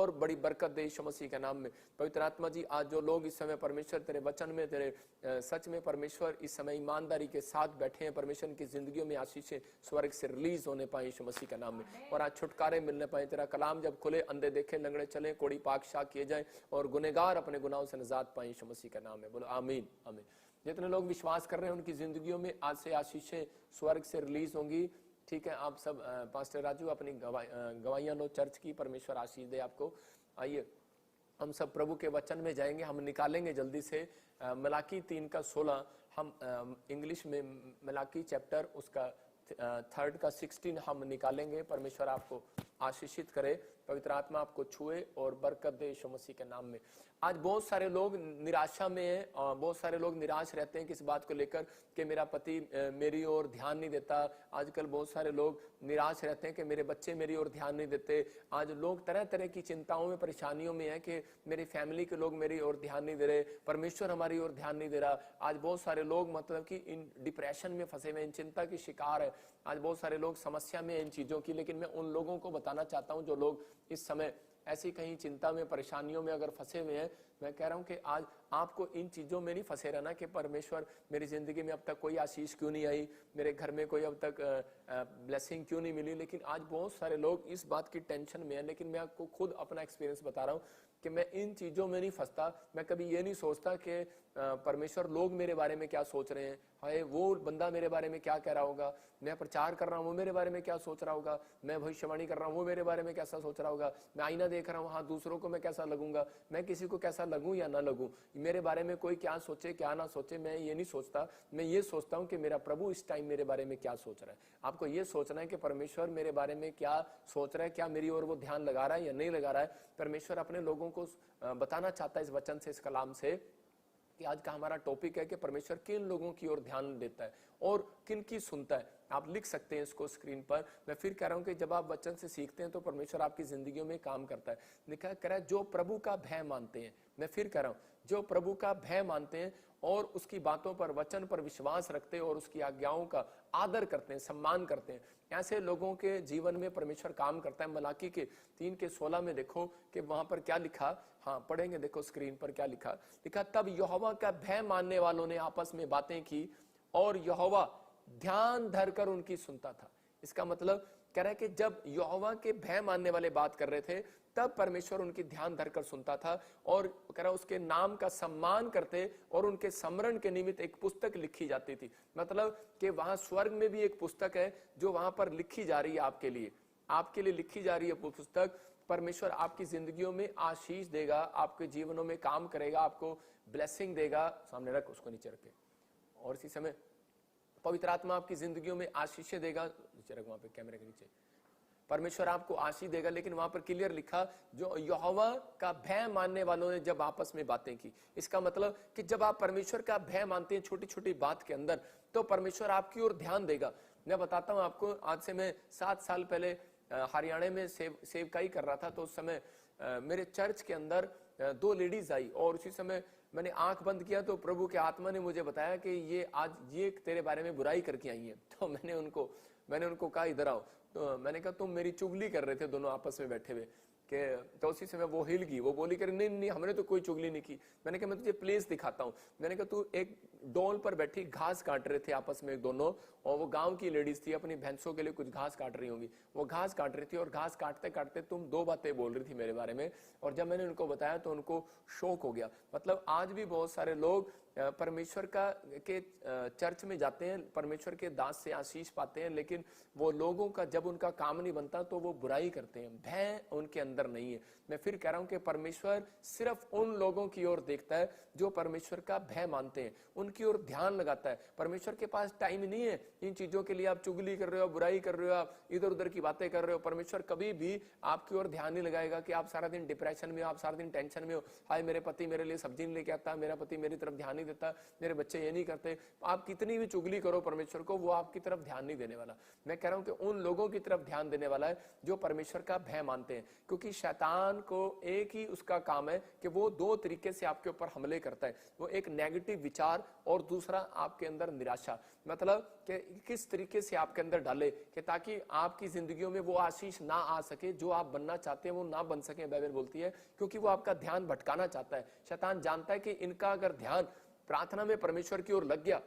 और बड़ी बरकत दे यीशु मसीह के नाम में। पवित्र आत्मा जी, आज जो लोग इस समय परमेश्वर तेरे वचन में, तेरे सच में परमेश्वर इस समय ईमानदारी के साथ बैठे हैं, परमेश्वर की जिंदगियों में आशीषें स्वर्ग से रिलीज होने पाए यीशु मसीह के नाम में, और आज छुटकारे मिलने पाए। तेरा कलाम जब खुले, अंधे देखे, लंगड़े चले, कोड़ी पाक शाक किए जाए, और गुनहगार अपने गुनाहों से निजात पाए यीशु मसीह के नाम में। बोलो आमीन आमीन। जितने लोग विश्वास कर रहे हैं उनकी जिंदगियों में आज से आशीषें स्वर्ग से रिलीज होंगी। ठीक है, आप सब पास्टर राजू अपनी गवाहियां लो चर्च की, परमेश्वर आशीष दे आपको। आइए हम सब प्रभु के वचन में जाएंगे, हम निकालेंगे जल्दी से मलाकी 3:16। हम इंग्लिश में मलाकी चैप्टर उसका 3 का 16 हम निकालेंगे। परमेश्वर आपको आशीषित करे, पवित्र आत्मा आपको छुए और बरकत दे यीशु मसीह के नाम में। आज बहुत सारे लोग निराशा में हैं, बहुत सारे लोग निराश रहते हैं किस बात को लेकर कि मेरा पति मेरी ओर ध्यान नहीं देता। आजकल बहुत सारे लोग निराश रहते हैं कि मेरे बच्चे मेरी ओर ध्यान नहीं देते। आज लोग तरह तरह की चिंताओं में, परेशानियों में है कि मेरी फैमिली के लोग मेरी ओर ध्यान नहीं दे रहे, परमेश्वर हमारी ओर ध्यान नहीं दे रहा। आज बहुत सारे लोग मतलब कि इन डिप्रेशन में फंसे हुए, इन चिंता की शिकार है। आज बहुत सारे लोग समस्या में इन चीजों की, लेकिन मैं उन लोगों को बताना चाहता हूं जो लोग इस समय ऐसी कहीं चिंता में, परेशानियों में अगर फंसे हुए हैं, मैं कह रहा हूं कि आज आपको इन चीजों में नहीं फंसे रहना कि परमेश्वर मेरी जिंदगी में अब तक कोई आशीष क्यों नहीं आई, मेरे घर में कोई अब तक ब्लेसिंग क्यों नहीं मिली। लेकिन आज बहुत सारे लोग इस बात की टेंशन में है, लेकिन मैं आपको खुद अपना एक्सपीरियंस बता रहा हूं कि मैं इन चीजों में नहीं फंसता। मैं कभी ये नहीं सोचता कि परमेश्वर लोग मेरे बारे में क्या सोच रहे हैं, हाय वो बंदा मेरे बारे में क्या कह रहा होगा, मैं प्रचार कर रहा हूँ वो मेरे बारे में क्या सोच रहा होगा, मैं भविष्यवाणी कर रहा हूँ वो मेरे बारे में कैसा सोच रहा होगा, मैं आईना देख रहा हूँ, हाँ दूसरों को मैं कैसा लगूंगा, मैं किसी को कैसा लगूं या ना लगूं, मेरे बारे में कोई क्या सोचे क्या ना सोचे, मैं ये नहीं सोचता। मैं ये सोचता हूँ कि मेरा प्रभु इस टाइम मेरे बारे में क्या सोच रहा है। आपको ये सोचना है कि परमेश्वर मेरे बारे में क्या सोच रहा है, क्या मेरी ओर वो ध्यान लगा रहा है या नहीं लगा रहा है। परमेश्वर अपने लोगों को बताना चाहता है इस वचन से, इस कलाम से, कि आज का हमारा टॉपिक है कि परमेश्वर किन लोगों की ओर ध्यान देता है और किन की सुनता है। आप लिख सकते हैं इसको स्क्रीन पर। मैं फिर कह रहा हूं कि जब आप वचन से सीखते हैं तो परमेश्वर आपकी जिंदगियों में काम करता है। लिखा कह रहा है जो प्रभु का भय मानते हैं। मैं फिर कह रहा हूं, जो प्रभु का भय मानते हैं और उसकी बातों पर, वचन पर विश्वास रखते हैं और उसकी आज्ञाओं का आदर करते हैं, सम्मान करते हैं, ऐसे लोगों के जीवन में परमेश्वर काम करता है। मलाकी के 3:16 में देखो कि वहां पर क्या लिखा, हाँ पढ़ेंगे, देखो स्क्रीन पर क्या लिखा। लिखा तब यहोवा का भय मानने वालों ने आपस में बातें की और यहोवा ध्यान धरकर उनकी सुनता था। इसका मतलब कह रहा है कि जब यहोवा के भय मानने वाले बात कर रहे थे तब परमेश्वर उनकी ध्यान धरकर सुनता था, और कह रहा उसके नाम का सम्मान करते और उनके स्मरण के निमित्त एक पुस्तक लिखी जाती थी। मतलब कि वहां स्वर्ग में भी एक पुस्तक है जो वहां पर लिखी जा रही है आपके लिए लिखी जा रही है पुस्तक। परमेश्वर आपकी जिंदगियों में आशीष देगा, आपके जीवनों में काम करेगा, आपको ब्लेसिंग देगा। सामने रख, उसको नीचे रखे। और इसी समय पवित्र आत्मा आपकी जिंदगियों में आशीष देगा। नीचे रख, वहां पे कैमरे के नीचे। परमेश्वर आपको आशीष देगा, लेकिन वहां पर क्लियर लिखा जो यहोवा का भय मानने वालों ने जब आपस में बातें की। इसका मतलब कि जब आप परमेश्वर का भय मानते हैं छोटी छोटी बात के अंदर, तो परमेश्वर आपकी ओर ध्यान देगा। मैं बताता हूं आपको, आज से मैं 7 साल पहले हरियाणा में सेवकाई कर रहा था। तो उस समय मेरे चर्च के अंदर 2 लेडीज आई, और उसी समय मैंने आंख बंद किया तो प्रभु के आत्मा ने मुझे बताया कि ये आज ये तेरे बारे में बुराई करके आई है। तो मैंने उनको कहा इधर आओ। तो मैंने कहा तुम मेरी चुगली कर रहे थे दोनों आपस में बैठे हुए के। तो उसी समय वो हिल गई, वो बोली कर नहीं हमने तो कोई चुगली नहीं की। मैंने कहा मैं तुझे प्लेस दिखाता हूं। मैंने कहा तू एक डोल पर बैठी घास काट रहे थे आपस में दोनों, और वो गांव की लेडीज थी, अपनी भैंसों के लिए कुछ घास काट रही होंगी। वो घास काट रही थी और घास काटते काटते तुम 2 बातें बोल रही थी मेरे बारे में, और जब मैंने उनको बताया तो उनको शौक हो गया। मतलब आज भी बहुत सारे लोग परमेश्वर के चर्च में जाते हैं, परमेश्वर के दास से आशीष पाते हैं, लेकिन वो लोगों का जब उनका काम नहीं बनता तो वो बुराई करते हैं। भय उनके अंदर नहीं है। मैं फिर कह रहा हूं कि परमेश्वर सिर्फ उन लोगों की ओर देखता है जो परमेश्वर का भय मानते हैं, उनकी ओर ध्यान लगाता है। परमेश्वर के पास टाइम नहीं है इन चीजों के लिए। आप चुगली कर रहे हो, बुराई कर रहे हो, आप इधर उधर की बातें कर रहे हो, परमेश्वर कभी भी आपकी ओर ध्यान नहीं लगाएगा कि आप सारा दिन डिप्रेशन में हो, आप सारा दिन टेंशन में हो, हाय मेरे पति मेरे लिए सब्जी नहीं लेके आता, मेरा पति मेरी तरफ ध्यान नहीं देता, मेरे बच्चे ये नहीं करते। आप कितनी भी चुगली करो परमेश्वर को, वो आपकी तरफ ध्यान नहीं देने वाला। मैं कह रहा हूं कि उन लोगों की तरफ ध्यान देने वाला है जो परमेश्वर का भय मानते हैं, क्योंकि शैतान को एक ही उसका काम है कि वो 2 तरीके से आपके ऊपर हमले करता है। वो एक नेगेटिव विचार और दूसरा आपके अंदर निराशा। मतलब कि किस तरीके से आपके अंदर डाले कि ताकि आपकी जिंदगियों में वो आशीष ना आ सके, जो आप बनना चाहते हैं वो ना बन सके, बाइबल बोलती है, क्योंकि वो आपका ध्यान भटकाना चाहता है। शैतान जानता है कि इनका अगर ध्यान प्रार्थना में परमेश्वर की ओर लग गया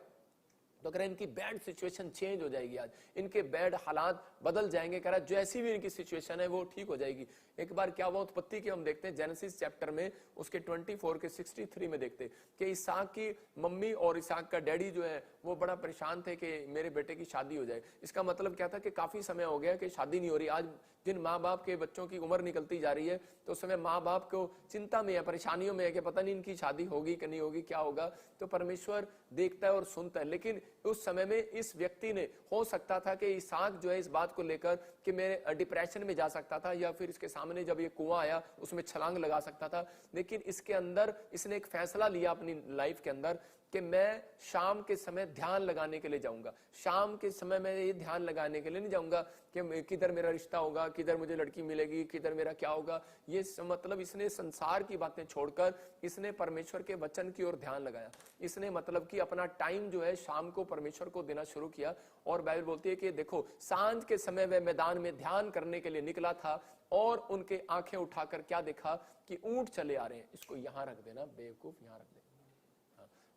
तो कह रहा है इनकी बैड सिचुएशन चेंज हो जाएगी, आज इनके बैड हालात बदल जाएंगे, कह रहा है जैसी भी इनकी सिचुएशन है वो ठीक हो जाएगी। एक बार क्या हुआ उत्पत्ति के हम देखते हैं जेनेसिस चैप्टर में उसके 24 के 63 में देखते हैं कि इसहाक की मम्मी और इसहाक का डैडी जो है वो बड़ा परेशान थे कि मेरे बेटे की शादी हो जाए। इसका मतलब क्या था कि काफी समय हो गया कि शादी नहीं हो रही। आज जिन माँ बाप के बच्चों की उम्र निकलती जा रही है तो उस समय माँ बाप को चिंता में है, परेशानियों में है कि पता नहीं इनकी शादी होगी कि नहीं होगी, क्या होगा। तो परमेश्वर देखता है और सुनता है। लेकिन उस समय में इस व्यक्ति ने, हो सकता था कि इसहाक जो है इस बात को लेकर कि मैं डिप्रेशन में जा सकता था, या फिर इसके सामने जब ये कुआं आया उसमें छलांग लगा सकता था। लेकिन इसके अंदर इसने एक फैसला लिया अपनी लाइफ के अंदर कि मैं शाम के समय ध्यान लगाने के लिए जाऊंगा। शाम के समय में ये ध्यान लगाने के लिए नहीं जाऊंगा कि किधर मेरा रिश्ता होगा, किधर मुझे लड़की मिलेगी, किधर मेरा क्या होगा। ये मतलब इसने संसार की बातें छोड़कर इसने परमेश्वर के वचन की ओर ध्यान लगाया। इसने मतलब कि अपना टाइम जो है शाम को परमेश्वर को देना शुरू किया। और बाइबल बोलती है कि देखो सांझ के समय वह मैदान में ध्यान करने के लिए निकला था और उनके आंखें उठाकर क्या देखा कि ऊंट चले आ रहे हैं। इसको यहां रख देना बेवकूफ, यहां रख देना।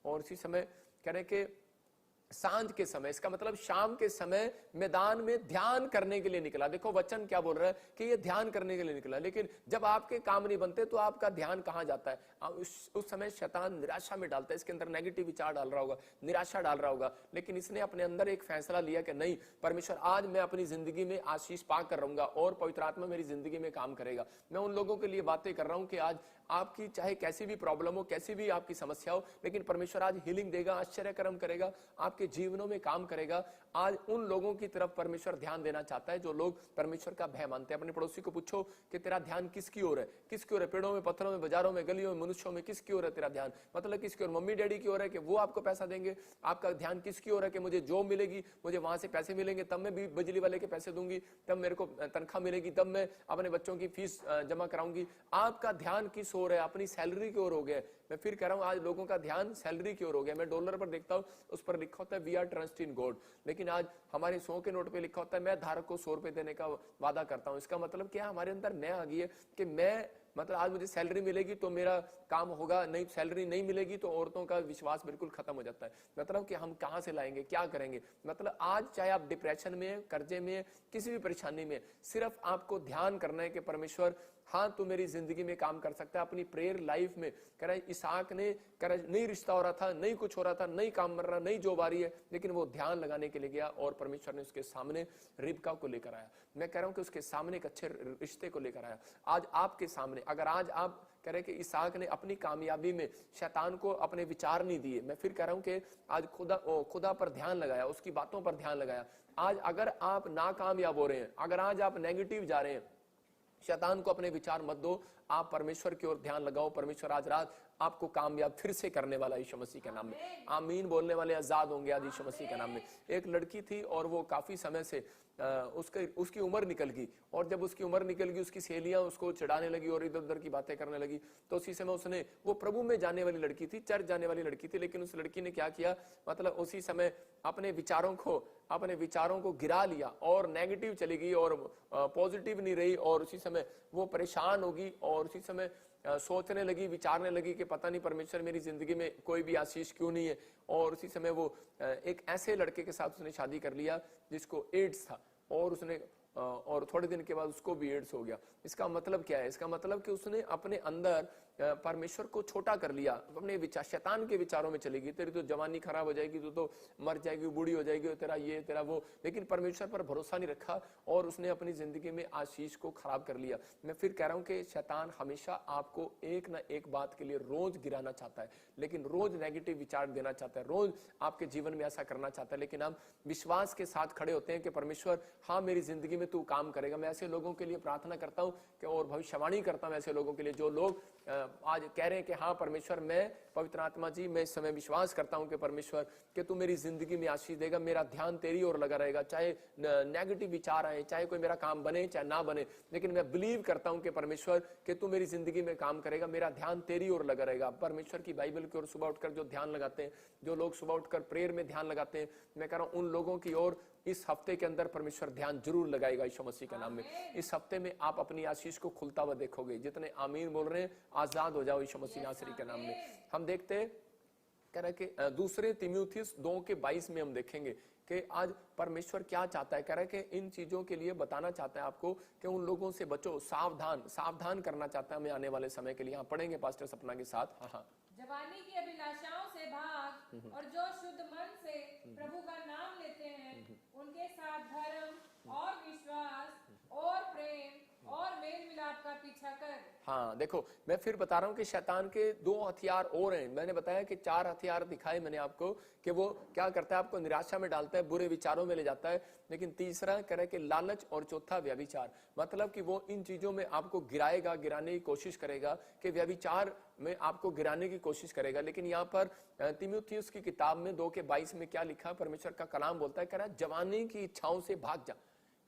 और उसी समय कह रहे कि सांझ के समय, इसका मतलब शाम के समय मैदान में ध्यान करने के लिए निकला। देखो वचन क्या बोल रहा है कि ये ध्यान करने के लिए निकला। लेकिन जब आपके काम नहीं बनते तो आपका ध्यान कहां जाता है? उस समय शैतान निराशा में डालता है, इसके अंदर नेगेटिव विचार डाल रहा होगा, निराशा डाल रहा होगा। लेकिन इसने अपने अंदर एक फैसला लिया कि नहीं, परमेश्वर आज मैं अपनी जिंदगी में आशीष पाकर रहूंगा और पवित्र आत्मा मेरी जिंदगी में काम करेगा। मैं उन लोगों के लिए बातें कर रहा हूं कि आज आपकी चाहे कैसी भी प्रॉब्लम हो, कैसी भी आपकी समस्या हो, लेकिन परमेश्वर आज हीलिंग देगा, आश्चर्य कर्म करेगा, आपके जीवनों में काम करेगा। आज उन लोगों की तरफ परमेश्वर ध्यान देना चाहता है जो लोग परमेश्वर का भय मानते हैं। अपने पड़ोसी को पूछो कि तेरा ध्यान किसकी ओर है? किसकी ओर है? पेड़ों में, पत्थरों में, बाजारों में, गलियों में, मनुष्यों में, किसकी ओर है तेरा ध्यान? मतलब किसकी ओर? मम्मी डैडी की ओर है कि वो आपको पैसा देंगे? आपका ध्यान किसकी ओर है कि मुझे जॉब मिलेगी, मुझे वहां से पैसे मिलेंगे, तब मैं भी बिजली वाले के पैसे दूंगी, तब मेरे को तनख्वाह मिलेगी, तब मैं अपने बच्चों की फीस जमा कराऊंगी? आपका ध्यान किस ओर है? अपनी सैलरी की ओर हो गया। मैं फिर कह रहा हूं आज लोगों का ध्यान सैलरी की ओर हो गया। मैं डॉलर पर देखता हूं उस पर लिखा होता है we are trust in God, लेकिन आज हमारे 100 के नोट पे लिखा होता है मैं धारक को 100 रुपए देने का वादा करता हूं। इसका मतलब क्या? हमारे अंदर नया आ गई है कि मैं मतलब आज मुझे सैलरी मिलेगी तो मेरा काम होगा, नहीं सैलरी नहीं मिलेगी तो औरतों का विश्वास बिल्कुल खत्म हो जाता है। मतलब कि हम कहां से लाएंगे, क्या करेंगे? मतलब आज चाहे आप डिप्रेशन में, कर्जे में, किसी भी परेशानी में, सिर्फ आपको ध्यान करना है कि परमेश्वर हाँ तू मेरी जिंदगी में काम कर सकता है। अपनी प्रेयर लाइफ में कह रहा है इसहाक ने कह रहा नहीं रिश्ता हो रहा था, नहीं कुछ हो रहा था, नहीं काम मिल रहा, नहीं जॉब आ रही है, लेकिन वो ध्यान लगाने के लिए गया और परमेश्वर ने उसके सामने रिबका को लेकर आया। मैं कह रहा हूं कि उसके सामने एक अच्छे रिश्ते को लेकर आया। आज आपके सामने अगर आज आप कह रहे कि इसहाक ने अपनी कामयाबी में शैतान को अपने विचार नहीं दिए, मैं फिर कह रहा हूं कि आज खुदा पर ध्यान लगाया, उसकी बातों पर ध्यान लगाया। आज अगर आप नाकामयाब हो रहे हैं, अगर आज आप नेगेटिव जा रहे हैं, शैतान को अपने विचार मत दो, आप परमेश्वर की ओर ध्यान लगाओ। परमेश्वर आज रात आपको कामयाब फिर से करने वाला यीशु मसीह के नाम में। आमीन बोलने वाले आजाद होंगे आज यीशु मसीह के नाम में। एक लड़की थी और वो काफी समय से उसकी उम्र निकल गई, और जब उसकी उम्र निकल गई उसकी सहेलियां उसको चिढ़ाने लगी और इधर उधर की बातें करने लगी। तो उसी समय उसने, वो प्रभु में जाने वाली लड़की थी, चर्च जाने वाली लड़की थी, लेकिन उस लड़की ने क्या किया, मतलब उसी समय अपने विचारों को गिरा लिया और नेगेटिव चली गई और पॉजिटिव नहीं रही। और उसी समय वो परेशान होगी और उसी समय सोचने लगी, विचारने लगी कि पता नहीं परमेश्वर मेरी जिंदगी में कोई भी आशीष क्यों नहीं है। और उसी समय वो एक ऐसे लड़के के साथ उसने शादी कर लिया जिसको एड्स था, और थोड़े दिन के बाद उसको भी एड्स हो गया। इसका मतलब क्या है? इसका मतलब कि उसने अपने अंदर परमेश्वर को छोटा कर लिया, अपने विचार शैतान के विचारों में चलेगी, तेरी तो जवानी खराब हो जाएगी, तो मर जाएगी, बूढ़ी हो जाएगी, तेरा ये तेरा वो, लेकिन परमेश्वर पर भरोसा नहीं रखा और उसने अपनी जिंदगी में आशीष को खराब कर लिया। मैं फिर कह रहा हूं कि शैतान हमेशा आपको एक ना एक बात के लिए रोज गिराना चाहता है, लेकिन रोज नेगेटिव विचार देना चाहता है, रोज आपके जीवन में ऐसा करना चाहता है। लेकिन हम विश्वास के साथ खड़े होते हैं कि परमेश्वर हाँ मेरी जिंदगी में तू काम करेगा। मैं ऐसे लोगों के लिए प्रार्थना करता हूं कि और भविष्यवाणी करता हूं ऐसे लोगों के लिए जो लोग आज कह रहे हैं कि हाँ परमेश्वर, मैं पवित्र आत्मा जी मैं इस समय विश्वास करता हूं कि परमेश्वर कि तू मेरी जिंदगी में आशीष देगा, मेरा ध्यान तेरी ओर लगा रहेगा, चाहे नेगेटिव विचार आए, चाहे कोई मेरा काम बने चाहे ना बने, लेकिन मैं बिलीव करता हूं कि परमेश्वर कि तू मेरी जिंदगी में काम करेगा, मेरा ध्यान तेरी ओर लगा रहेगा। परमेश्वर की बाइबल की ओर सुबह उठकर जो ध्यान लगाते हैं, जो लोग सुबह उठकर प्रेयर में ध्यान लगाते हैं, मैं कह रहा हूं उन लोगों की ओर इस हफ्ते के अंदर परमेश्वर ध्यान जरूर लगाएगा यीशु मसीह के नाम में। इस हफ्ते में आप अपनी आशीष को खुलता हुआ देखोगे। जितने आमीन बोल रहे हैं आजाद हो जाओ यीशु मसीह नासरी के नाम में। हम देखते हैं कह रहा है कि दूसरे तीमुथियुस 2:22 में हम देखेंगे कि आज परमेश्वर क्या चाहता है। कह रहा है कि इन चीजों के लिए बताना चाहता है आपको कि उन लोगों से बचो, सावधान करना चाहता है हमें आने वाले समय के लिए। यहाँ पढ़ेंगे पास्टर सपना के साथ। हाँ, जवानी की अभिलाषाओं से भाग, और जो शुद्ध मन से प्रभु का नाम लेते हैं उनके साथ धर्म और विश्वास और प्रेम और मेल मिलाप का पीछा कर। हाँ देखो, मैं फिर बता रहा हूँ कि शैतान के 2 हथियार और हैं। मैंने बताया कि 4 हथियार दिखाए मैंने आपको कि वो क्या करता है, आपको निराशा में डालता है, बुरे विचारों में ले जाता है। लेकिन तीसरा कह रहा है कि लालच, और चौथा व्यभिचार। मतलब कि वो इन चीजों में आपको गिराएगा, गिराने की कोशिश करेगा, कि व्यभिचार में आपको गिराने की कोशिश करेगा। लेकिन यहाँ पर तीमुथियुस की किताब में 2:22 में क्या लिखा, परमेश्वर का कलाम बोलता है, कह रहा है जवानी की इच्छाओं से भाग जा,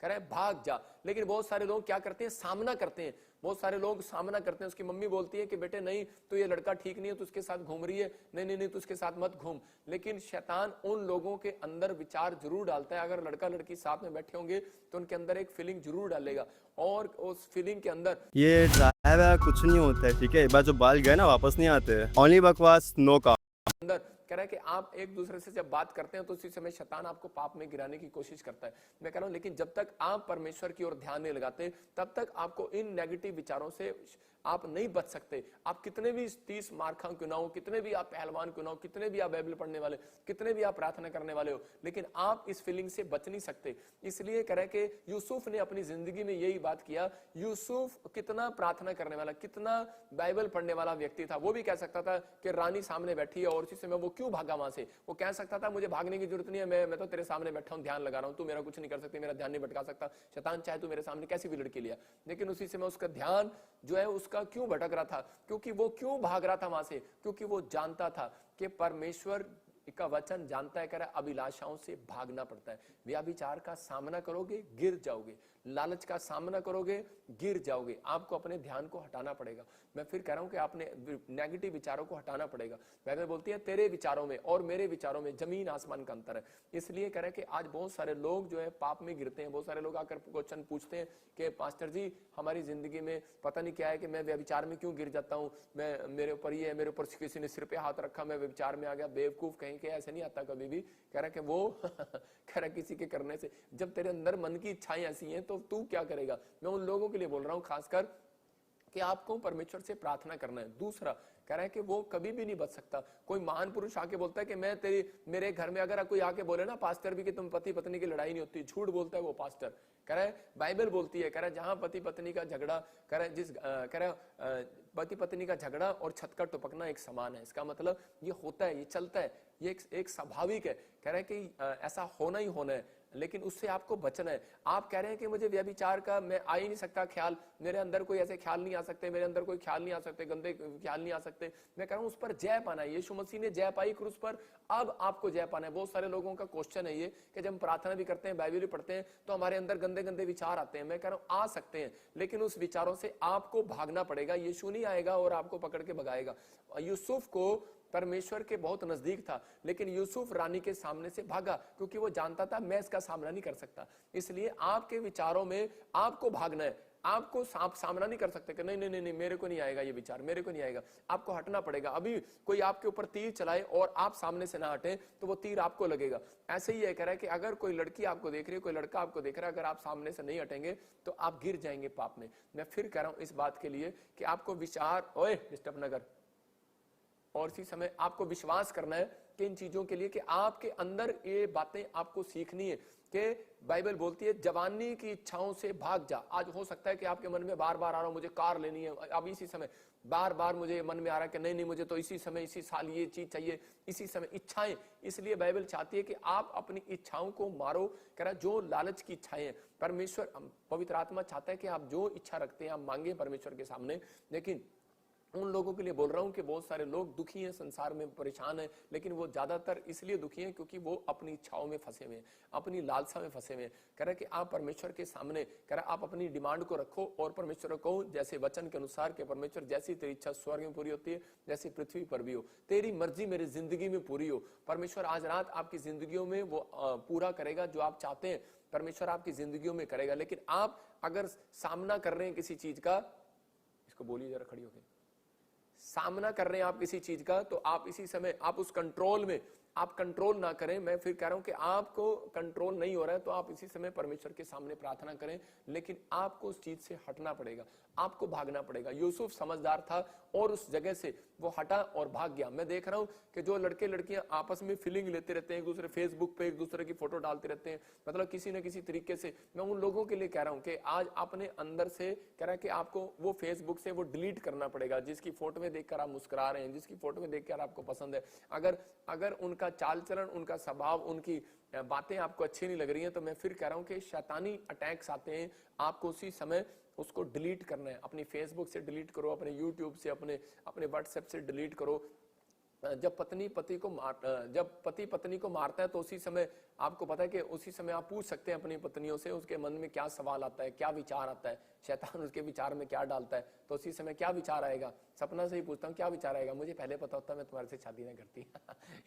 कह रहा है भाग जा। लेकिन बहुत सारे लोग क्या करते हैं, सामना करते हैं। बहुत सारे लोग सामना करते हैं। उसकी मम्मी बोलती है कि बेटे नहीं, तो ये लड़का ठीक नहीं है, तो उसके साथ घूम रही है, नहीं नहीं नहीं तो उसके साथ मत घूम। लेकिन शैतान उन लोगों के अंदर विचार जरूर डालता है। अगर लड़का लड़की साथ में बैठे होंगे तो उनके अंदर एक फीलिंग जरूर डालेगा, और उस फीलिंग के अंदर ये ड्राइव कुछ नहीं होता है, ठीक है। एक बार जो बाल गए ना वापस नहीं आते। ओनली बकवास, नो काम। अंदर कह रहा है कि आप एक दूसरे से जब बात करते हैं तो उसी समय शैतान आपको पाप में गिराने की कोशिश करता है। मैं कह रहा हूं लेकिन जब तक आप परमेश्वर की ओर ध्यान नहीं लगाते तब तक आपको इन नेगेटिव विचारों से आप नहीं बच सकते। आप कितने भी 30 मार्खा क्यों ना हो, कितने भी आप पहलवान क्यों ना हो, कितने भी आप बाइबल पढ़ने वाले, कितने भी आप प्रार्थना करने वाले हो, लेकिन आप इस फीलिंग से बच नहीं सकते। इसलिए कह रहा है कि यूसुफ ने अपनी जिंदगी में यही बात किया। यूसुफ कितना प्रार्थना करने वाला, कितना बाइबल पढ़ने वाला व्यक्ति था। वो भी कह सकता था कि रानी सामने बैठी है और उसी समय वो क्यों भागा वहां से। वो कह सकता था मुझे भागने की जरूरत नहीं है, मैं तो तेरे सामने बैठा हूं, ध्यान लगा रहा हूं, तू मेरा कुछ नहीं कर सकती, मेरा ध्यान नहीं भटका सकता। शैतान चाहे तू मेरे सामने कैसी भी लड़की लिया, लेकिन उसी समय उसका ध्यान जो है उसका क्यों भटक रहा था, क्योंकि वो क्यों भाग रहा था वहां से, क्योंकि वो जानता था कि परमेश्वर का वचन जानता है, कह रहा है अभिलाषाओं से भागना पड़ता है। व्यभिचार का सामना करोगे गिर जाओगे, लालच का सामना करोगे गिर जाओगे। आपको अपने ध्यान को हटाना पड़ेगा। मैं फिर कह रहा हूं कि आपने नेगेटिव विचारों को हटाना पड़ेगा। बाइबल बोलती है तेरे विचारों में और मेरे विचारों में जमीन आसमान का अंतर है। इसलिए कह रहे हैं कि आज बहुत सारे लोग जो है पाप में गिरते हैं। बहुत सारे लोग आकर क्वेश्चन पूछते हैं कि पास्टर जी हमारी जिंदगी में पता नहीं क्या है कि मैं व्यभिचार में क्यों गिर जाता हूँ, मैं मेरे ऊपर ये है, मेरे ऊपर किसी ने सिर पे हाथ रखा, मैं व्यभिचार में आ गया। बेवकूफ कहीं के ऐसे नहीं आता कभी भी। कह रहा है कि वो कह रहा है किसी के करने से, जब तेरे अंदर मन की इच्छाएं ऐसी हैं तो तू क्या करेगा। मैं उन लोगों के लिए बोल रहा हूँ खासकर कि आपको परमेश्वर से प्रार्थना करना है। दूसरा कह रहा है कि वो कभी भी नहीं बच सकता। कोई महान पुरुष आके बोलता है कि मैं मेरे घर में अगर कोई आके बोले ना पास्टर भी कि तुम पति पत्नी की लड़ाई नहीं होती, झूठ बोलता है वो पास्टर। कह रहा है बाइबल बोलती है, कह रहा है जहां पति पत्नी का झगड़ा, कह रहा है पति पत्नी का झगड़ा और छत का टपकना एक समान है। इसका मतलब ये होता है, ये चलता है, ये एक स्वाभाविक है। कह रहा है कि ऐसा होना ही होना है, लेकिन उससे आपको बचना है। आप कह रहे हैं कि मुझे व्यभिचार का मैं आ ही नहीं सकता ख्याल, मेरे अंदर कोई ऐसे ख्याल नहीं आ सकते, मेरे अंदर कोई ख्याल नहीं आ सकते, गंदे ख्याल नहीं आ सकते। मैं कह रहा हूं उस पर जय पाना है। यीशु मसीह ने जय पाई क्रूस पर, अब आपको जय पाना है। बहुत सारे लोगों का क्वेश्चन है ये कि जब हम प्रार्थना भी करते हैं, बाइबल भी पढ़ते हैं, तो हमारे अंदर गंदे गंदे विचार आते हैं। मैं कह रहा हूं आ सकते हैं, लेकिन उस विचारों से आपको भागना पड़ेगा। यीशु नहीं आएगा और आपको पकड़ के भगाएगा। यूसुफ को परमेश्वर के बहुत नजदीक था, लेकिन यूसुफ रानी के सामने से भागा क्योंकि वो जानता था मैं इसका सामना नहीं कर सकता। इसलिए आपके विचारों में आपको भागना है। आपको सामना नहीं कर सकते कि नहीं नहीं नहीं मेरे को नहीं आएगा ये विचार, मेरे को नहीं आएगा। आपको हटना पड़ेगा। अभी कोई आपके ऊपर तीर चलाए और आप सामने से ना हटे तो वो तीर आपको लगेगा। ऐसे ही है कह रहा है कि अगर कोई लड़की आपको देख रही है, कोई लड़का आपको देख रहा है, अगर आप सामने से नहीं हटेंगे तो आप गिर जाएंगे पाप में। मैं फिर कह रहा हूं इस बात के लिए कि आपको विचार ओए डिस्टर्ब न कर, और इसी समय आपको विश्वास करना है कि इन चीजों के लिए कि आपके अंदर ये बातें आपको सीखनी है। कि बाइबल बोलती है जवानी की इच्छाओं से भाग जा। आज हो सकता है कि आपके मन में बार बार आ रहा हो मुझे कार लेनी है, अब इसी समय बार बार मुझे मन में आ रहा है कि नहीं नहीं मुझे तो इसी समय इसी साल ये चीज चाहिए, इसी समय इच्छाएं। इसलिए बाइबल चाहती है कि आप अपनी इच्छाओं को मारो। कह रहा जो लालच की इच्छाएं हैं, परमेश्वर पवित्र आत्मा चाहता है कि आप जो इच्छा रखते हैं आप मांगे परमेश्वर के सामने। लेकिन उन लोगों के लिए बोल रहा हूं कि बहुत सारे लोग दुखी हैं, संसार में परेशान हैं, लेकिन वो ज्यादातर इसलिए दुखी हैं क्योंकि वो अपनी इच्छाओं में फंसे हुए हैं, अपनी लालसा में फंसे हुए हैं। कह रहा कि आप परमेश्वर के सामने कह रहा आप अपनी डिमांड को रखो और परमेश्वर को कहो जैसे वचन के अनुसार के परमेश्वर जैसी तेरी इच्छा स्वर्ग में पूरी होती है जैसी पृथ्वी पर भी हो, तेरी मर्जी मेरी जिंदगी में पूरी हो। परमेश्वर आज रात आपकी जिंदगियों में वो पूरा करेगा जो आप चाहते हैं, परमेश्वर आपकी जिंदगियों में करेगा। लेकिन आप अगर सामना कर रहे हैं किसी चीज का, इसको बोलिए जरा खड़ी होकर, सामना कर रहे हैं आप किसी चीज का, तो आप इसी समय आप उस कंट्रोल में आप कंट्रोल ना करें। मैं फिर कह रहा हूं कि आपको कंट्रोल नहीं हो रहा है तो आप इसी समय परमेश्वर के सामने प्रार्थना करें, लेकिन आपको उस चीज से हटना पड़ेगा, आपको भागना पड़ेगा। यूसुफ समझदार था और उस जगह से वो हटा और भाग गया। मैं देख रहा हूं कि जो लड़के लड़कियां आपस में फीलिंग लेते रहते हैं, एक दूसरे फेसबुक पे एक दूसरे की फोटो डालते रहते हैं, मतलब किसी न किसी तरीके से, मैं उन लोगों के लिए कह रहा हूं कि आज अपने अंदर से कह रहा है कि आपको वो फेसबुक से वो डिलीट करना पड़ेगा। जिसकी फोटो में देखकर आप मुस्कुरा रहे हैं, जिसकी फोटो में देखकर आपको पसंद है, अगर उनका चाल चलन, उनका स्वभाव, उनकी बातें आपको अच्छी नहीं लग रही हैं, तो मैं फिर कह रहा हूं कि शैतानी अटैक्स आते हैं, आपको उसी समय उसको डिलीट करना है। अपनी फेसबुक से डिलीट करो, अपने यूट्यूब से, अपने व्हाट्सएप से डिलीट करो। जब पति पत्नी को मारता है तो उसी समय आपको पता है कि उसी समय आप पूछ सकते हैं अपनी पत्नियों से उसके मन में क्या सवाल आता है, क्या विचार आता है, शैतान उसके विचार में क्या डालता है, तो उसी समय क्या विचार आएगा। सपना से ही पूछता हूँ क्या विचार आएगा, मुझे पहले पता होता मैं तुम्हारे से शादी ना करती।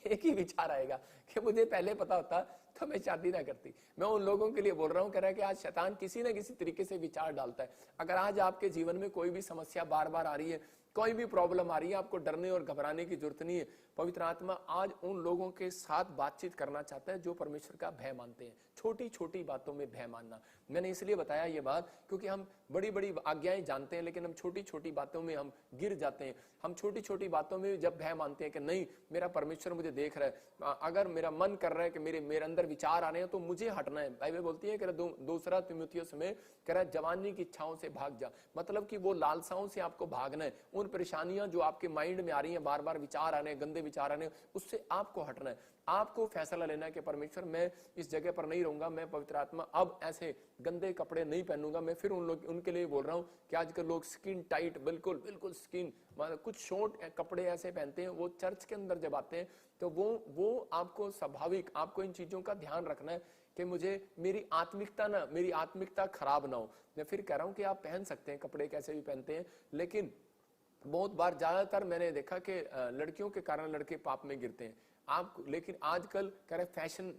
एक ही विचार आएगा कि मुझे पहले पता होता तो मैं शादी ना करती। मैं उन लोगों के लिए बोल रहा हूँ, कह रहा है कि आज शैतान किसी न किसी तरीके से विचार डालता है। अगर आज आपके जीवन में कोई भी समस्या बार बार आ रही है, कोई भी प्रॉब्लम आ रही है, आपको डरने और घबराने की जरूरत नहीं है। पवित्र आत्मा आज उन लोगों के साथ बातचीत करना चाहता है जो परमेश्वर का भय मानते हैं। छोटी छोटी बातों में भय मानना, मैंने इसलिए बताया ये बात क्योंकि हम बड़ी बड़ी आज्ञाएं जानते हैं लेकिन हम छोटी छोटी बातों में हम गिर जाते हैं। हम छोटी छोटी बातों में जब भय मानते हैं कि नहीं मेरा परमेश्वर मुझे देख रहा है, अगर मेरा मन कर रहा है कि मेरे अंदर विचार आ रहे हैं तो मुझे हटना है। बाइबल बोलती है कि दूसरा तिमुथियुस में कह रहा है जवानी की इच्छाओं से भाग जा, मतलब कि वो लालसाओं से आपको भागना है। उन परेशानियां जो आपके माइंड में आ रही हैं, बार बार विचार आ रहे हैं, गंदे विचार आ रहे हैं, उससे आपको हटना है। आपको फैसला लेना है कि परमेश्वर मैं इस जगह पर नहीं रहूंगा, मैं पवित्र आत्मा अब ऐसे गंदे कपड़े नहीं पहनूंगा। मैं फिर उनके लिए बोल रहा हूं कि आजकल लोग स्किन टाइट, बिल्कुल स्किन, मतलब कुछ शॉर्ट कपड़े ऐसे पहनते हैं, वो चर्च के अंदर जब आते हैं तो वो आपको स्वाभाविक, आपको इन चीजों का ध्यान रखना है कि मुझे मेरी आत्मिकता खराब ना हो। मैं फिर कह रहा हूं कि आप पहन सकते हैं कपड़े कैसे भी पहनते हैं, लेकिन बहुत बार ज्यादातर मैंने देखा कि लड़कियों के कारण लड़के पाप में गिरते हैं। आप लेकिन आजकल कह रहे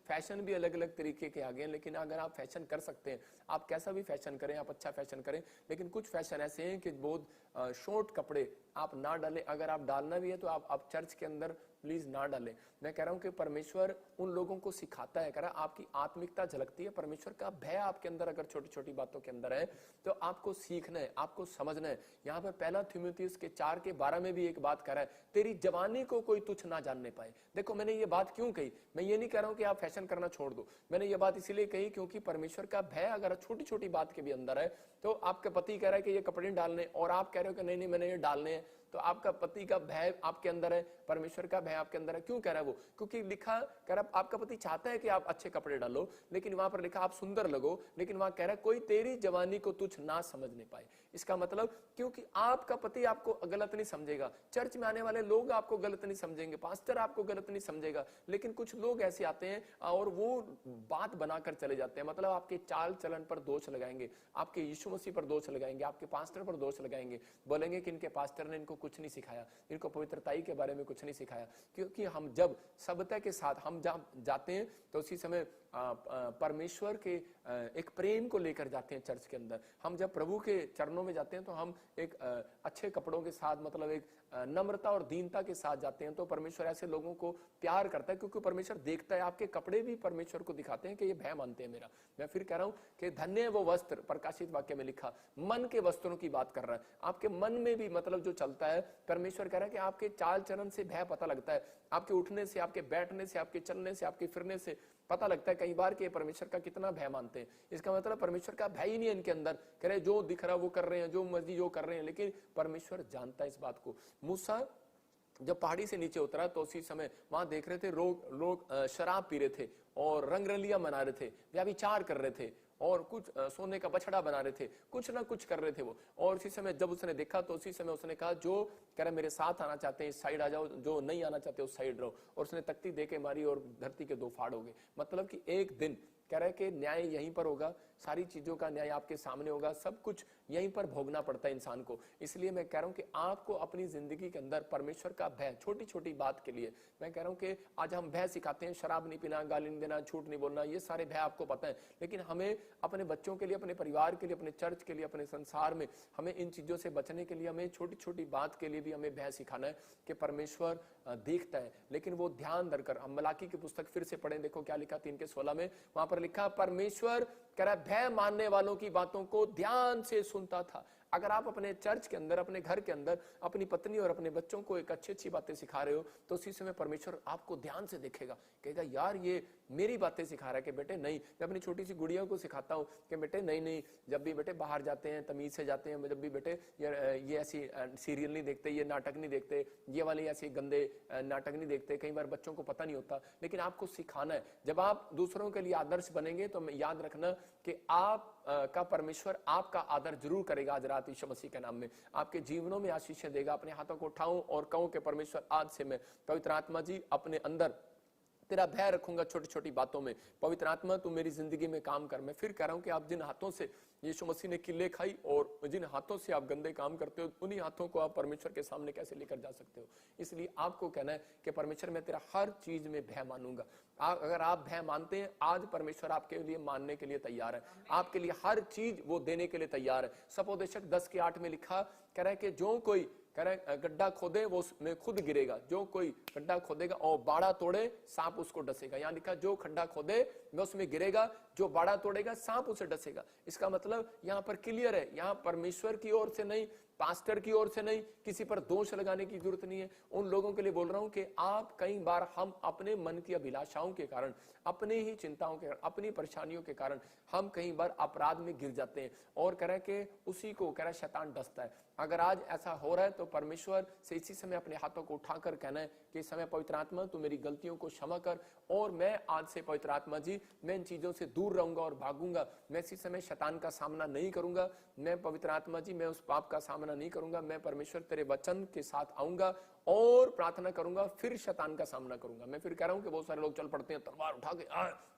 फैशन भी अलग अलग तरीके के आ गए हैं, लेकिन अगर आप फैशन कर सकते हैं, आप कैसा भी फैशन करें, आप अच्छा फैशन करें, लेकिन कुछ फैशन ऐसे हैं कि बहुत शॉर्ट कपड़े आप ना डालें। अगर आप डालना भी है तो आप चर्च के अंदर प्लीज ना डालें। मैं कह रहा हूं कि परमेश्वर उन लोगों को सिखाता है, कह रहा आपकी आत्मिकता झलकती है, परमेश्वर का भय आपके अंदर अगर छोटी छोटी बातों के अंदर है तो आपको सीखना है, आपको समझना है। यहाँ पर पहला थिमुथियुस के 4:12 में भी एक बात कह रहा है, तेरी जवानी को कोई तुच्छ ना जानने पाए। देखो मैंने ये बात क्यों कही, मैं ये नहीं कह रहा हूं कि आप फैशन करना छोड़ दो, मैंने ये बात इसलिए कही क्योंकि परमेश्वर का भय अगर छोटी छोटी बात के भी अंदर है, तो आपका पति कह रहा है कि ये कपड़े डालने और आप कह रहे हो कि नहीं मैंने ये डालने हैं, तो आपका पति का भय आपके अंदर है, परमेश्वर का भय आपके अंदर है। क्यों कह रहा है वो? क्योंकि लिखा कह रहा आपका पति चाहता है कि आप अच्छे कपड़े डालो, लेकिन वहां पर लिखा आप सुंदर लगो, लेकिन वहां कह रहा है कोई तेरी जवानी को तुच्छ ना समझने पाए। इसका मतलब क्योंकि आपका पति आपको गलत नहीं समझेगा, चर्च में आने वाले लोग आपको गलत नहीं समझेंगे, पास्टर आपको गलत नहीं समझेगा, लेकिन कुछ लोग ऐसे आते हैं और वो बात बनाकर चले जाते हैं, मतलब आपके चाल चलन पर दोष लगाएंगे, आपके यीशु मसीह पर दोष लगाएंगे, आपके पास्टर पर दोष लगाएंगे, बोलेंगे कि इनके पास्टर ने इनको कुछ नहीं सिखाया, इनको पवित्रताई के बारे में कुछ नहीं सिखाया। क्योंकि हम जब सभ्यता के साथ हम जाते हैं तो उसी समय परमेश्वर के एक प्रेम को लेकर जाते हैं चर्च के अंदर। हम जब प्रभु के चरणों में जाते हैं तो हम एक अच्छे कपड़ों के साथ, मतलब एक नम्रता और दीनता के साथ जाते हैं, तो परमेश्वर ऐसे लोगों को प्यार करता है, क्योंकि परमेश्वर देखता है, आपके कपड़े भी परमेश्वर को दिखाते हैं कि ये भय मानते हैं मेरा। मैं फिर कह रहा हूं कि धन्य है वो वस्त्र, प्रकाशित वाक्य में लिखा, मन के वस्त्रों की बात कर रहा है। आपके मन में भी मतलब जो चलता लगता है, परमेश्वर कह रहा है कि आपके चाल चलन से भय पता लगता है, आपके उठने से, आपके बैठने से, आपके चलने से, आपके फिरने से पता लगता है कई बार कि परमेश्वर का कितना भय मानते हैं। इसका मतलब परमेश्वर का भय ही नहीं है इनके अंदर, कह रहे जो दिख रहा है वो कर रहे हैं, जो मर्जी जो कर रहे हैं, लेकिन परमेश्वर जानता है इस बात को। मूसा जब पहाड़ी से नीचे उतरा तो उसी समय वहां देख रहे थे लोग शराब पी रहे थे और रंगरलियां मना रहे थे, व्याभिचार कर रहे थे और कुछ सोने का बछड़ा बना रहे थे, कुछ ना कुछ कर रहे थे वो। और उसी समय जब उसने देखा तो उसी समय उसने कहा जो कह रहा मेरे साथ आना चाहते हैं इस साइड आ जाओ, जो नहीं आना चाहते उस साइड रहो। और उसने तख्ती दे के मारी और धरती के दो फाड़ हो गए। मतलब कि एक दिन कह रहा है कि न्याय यहीं पर होगा, सारी चीजों का न्याय आपके सामने होगा, सब कुछ यहीं पर भोगना पड़ता है इंसान को। इसलिए मैं कह रहा हूं कि आपको अपनी जिंदगी के अंदर परमेश्वर का भय, छोटी छोटी बात के लिए मैं कह रहा हूं कि आज हम भय सिखाते हैं, शराब नहीं पीना, गाली नहीं देना, झूठ नहीं बोलना, ये सारे भय आपको पता है, लेकिन हमें अपने बच्चों के लिए, अपने परिवार के लिए, अपने चर्च के लिए, अपने संसार में हमें इन चीजों से बचने के लिए हमें छोटी छोटी बात के लिए भी हमें भय सिखाना है कि परमेश्वर देखता है। लेकिन वो ध्यान धरकर, हम मलाकी की पुस्तक फिर से पढ़ें, देखो क्या लिखा 3:16 में, वहां पर लिखा परमेश्वर कह रहा है भय मानने वालों की बातों को ध्यान से सुनता था। अगर आप अपने चर्च के अंदर, अपने घर के अंदर अपनी पत्नी और अपने बच्चों को एक अच्छी अच्छी बातें सिखा रहे हो तो उसी समय परमेश्वर आपको ध्यान से देखेगा, कहेगा यार ये मेरी बातें सिखा रहा है कि बेटे नहीं। मैं अपनी छोटी सी गुड़िया को सिखाता हूँ कि बेटे नहीं, जब भी बेटे बाहर जाते हैं तमीज से जाते हैं, जब भी बेटे ये ऐसी सीरियल नहीं देखते, ये नाटक नहीं देखते, ये वाले ऐसे गंदे नाटक नहीं देखते। कई बार बच्चों को पता नहीं होता, लेकिन आपको सिखाना है। जब आप दूसरों के लिए आदर्श बनेंगे तो याद रखना कि आप का परमेश्वर आपका आदर जरूर करेगा। आज रात यीशु मसीह के नाम में आपके जीवनों में आशीषें देगा। अपने हाथों को उठाऊं और कहूं कि परमेश्वर आज से मैं, पवित्र आत्मा जी, अपने अंदर तेरा भय रखूंगा छोटी छोटी बातों में। पवित्र आत्मा तू मेरी जिंदगी में काम कर। मैं फिर कह रहा हूं कि आप जिन हाथों से यीशु मसीह ने किले खाई और जिन हाथों से आप गंदे काम करते हो, उन्हीं हाथों को आप परमेश्वर के सामने कैसे लेकर जा सकते हो। इसलिए आपको कहना है कि परमेश्वर मैं तेरा हर चीज में भय मानूंगा। अगर आप भय मानते हैं, आज परमेश्वर आपके लिए मानने के लिए तैयार है, आपके लिए हर चीज वो देने के लिए तैयार है। सपोदेशक 10:8 में लिखा, कह रहा है कि जो कोई कह रहे गड्ढा खोदे वो उसमें खुद गिरेगा, जो कोई गड्ढा खोदेगा और बाड़ा तोड़े सांप उसको डसेगा। यहाँ लिखा जो खड्डा खोदे वह उसमें गिरेगा, जो बाड़ा तोड़ेगा सांप उसे डसेगा। इसका मतलब यहाँ पर क्लियर है, यहाँ परमेश्वर की ओर से नहीं, पास्टर की ओर से नहीं, किसी पर दोष लगाने की जरूरत नहीं है। उन लोगों के लिए बोल रहा हूं कि आप कई बार हम अपने मन की अभिलाषाओं के कारण, अपने ही चिंताओं के कारण, अपनी परेशानियों के कारण हम कई बार अपराध में गिर जाते हैं और कह रहे कि उसी को कह रहा शैतान डसता है। अगर आज ऐसा हो रहा है तो परमेश्वर से इसी समय अपने हाथों को उठाकर कहना है कि इस समय पवित्र आत्मा तू मेरी गलतियों को क्षमा कर और मैं आज से पवित्र आत्मा जी मैं इन चीजों से दूर रहूंगा और भागूंगा। मैं इसी समय शैतान का सामना नहीं करूंगा। मैं पवित्र आत्मा जी मैं उस पाप का सामना नहीं करूंगा। मैं परमेश्वर तेरे वचन के साथ आऊंगा और प्रार्थना करूंगा, फिर शैतान का सामना करूंगा। मैं फिर कह रहा हूं कि बहुत सारे लोग चल पड़ते हैं तलवार उठा के,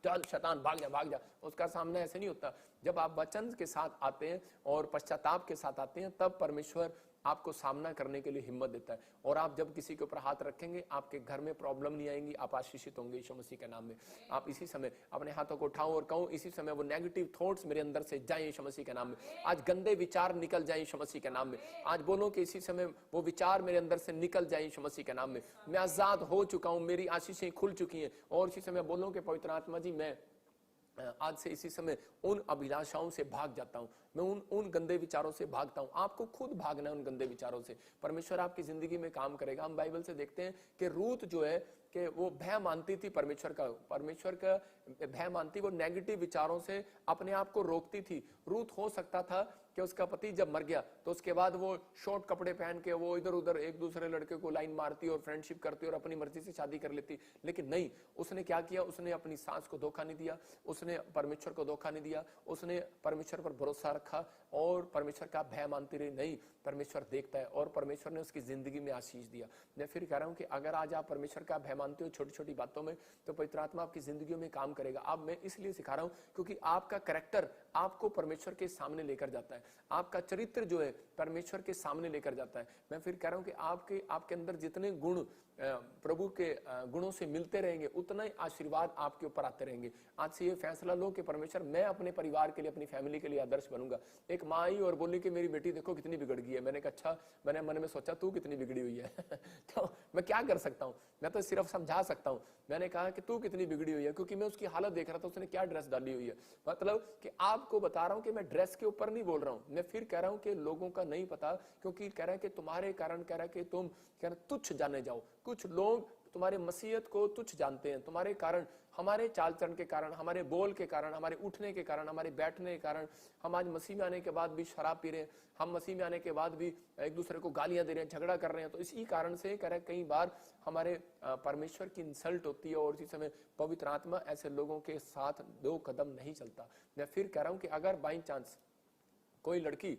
चल शैतान भाग जा। उसका सामना ऐसे नहीं होता। जब आप वचन के साथ आते हैं और पश्चाताप के साथ आते हैं, तब परमेश्वर आपको सामना करने के लिए हिम्मत देता है। और आप जब किसी के ऊपर हाथ रखेंगे, आपके घर में प्रॉब्लम नहीं आएंगी, आप आशीषित होंगे यीशु मसीह के नाम में। आप इसी समय अपने हाथों को उठाओ और कहो, इसी समय वो नेगेटिव थॉट्स मेरे अंदर से जाएं यीशु मसीह के नाम में। आज गंदे विचार निकल जाएं यीशु मसीह के नाम में। आज बोलो कि इसी समय वो विचार मेरे अंदर से निकल जाएं यीशु मसीह के नाम में। मैं आजाद हो चुका हूं, मेरी आशीषें खुल चुकी हैं। और इसी समय बोलो कि पवित्र आत्मा जी मैं आज से इसी समय उन अभिलाषाओं से भाग जाता हूं, मैं उन गंदे विचारों से भागता हूं। आपको खुद भागना है उन गंदे विचारों से। परमेश्वर आपकी जिंदगी में काम करेगा। हम बाइबल से देखते हैं कि रूत जो है कि वो भय मानती थी परमेश्वर का भय मानती, वो नेगेटिव विचारों से अपने आप को रोकती थी। रूत हो सकता था कि उसका पति जब मर गया तो उसके बाद वो शॉर्ट कपड़े पहन के वो इधर उधर एक दूसरे लड़के को लाइन मारती और फ्रेंडशिप करती और अपनी मर्जी से शादी कर लेती, लेकिन नहीं, उसने क्या किया, उसने अपनी सास को धोखा नहीं दिया, उसने परमेश्वर को धोखा नहीं दिया, उसने परमेश्वर पर भरोसा रखा और परमेश्वर का भय मानती रही। नहीं, परमेश्वर देखता है और परमेश्वर ने उसकी जिंदगी में आशीष दिया। मैं फिर कह रहा हूं कि अगर आज आप परमेश्वर का भय मानते हो छोटी छोटी बातों में, तो पवित्र आत्मा आपकी जिंदगी में काम करेगा। अब मैं इसलिए सिखा रहा हूं क्योंकि आपका कैरेक्टर आपको परमेश्वर के सामने लेकर जाता है, आपका चरित्र जो है परमेश्वर के सामने लेकर जाता है। मैं फिर कह रहा हूं कि आपके अंदर जितने गुण प्रभु के गुणों से मिलते रहेंगे, उतना ही आशीर्वाद आपके ऊपर आते रहेंगे। आज से ये फैसला लो कि परमेश्वर मैं अपने परिवार के लिए, अपनी फैमिली के लिए आदर्श बनूंगा। एक माँ आई और बोली कि मेरी बेटी देखो कितनी बिगड़ गई है। मैंने कहा अच्छा, मैंने मन में सोचा तू कितनी बिगड़ी हुई है तो मैं क्या कर सकता हूँ, मैं तो सिर्फ समझा सकता हूँ। मैंने कहा कि तू कितनी बिगड़ी हुई है, क्योंकि मैं उसकी हालत देख रहा था, उसने क्या ड्रेस डाली हुई है। मतलब कि आपको बता रहा हूँ कि मैं ड्रेस के ऊपर नहीं बोल रहा हूँ, हूं। मैं फिर कह रहा हूं कि लोगों का नहीं पता, क्योंकि कह रहा है कि तुम्हारे कारण, कह रहा है कि तुम कह रहा तुच्छ जाने जाओ। कुछ लोग तुम्हारे मसीहत को तुच्छ जानते हैं, तुम्हारे कारण, हमारे चाल चलन के कारण, हमारे बोल के कारण, हमारे उठने के कारण, हमारे बैठने के कारण। हम आज मसीह में आने के बाद भी शराब पी रहे हैं, हम मसीह में आने के बाद भी एक दूसरे को गालियां दे रहे हैं, झगड़ा कर रहे हैं। तो इसी कारण से कह रहे कई बार हमारे परमेश्वर की इंसल्ट होती है, और इसी समय पवित्र आत्मा ऐसे लोगों के साथ 2 कदम नहीं चलता। मैं फिर कह रहा हूं कि अगर बाई चांस कोई लड़की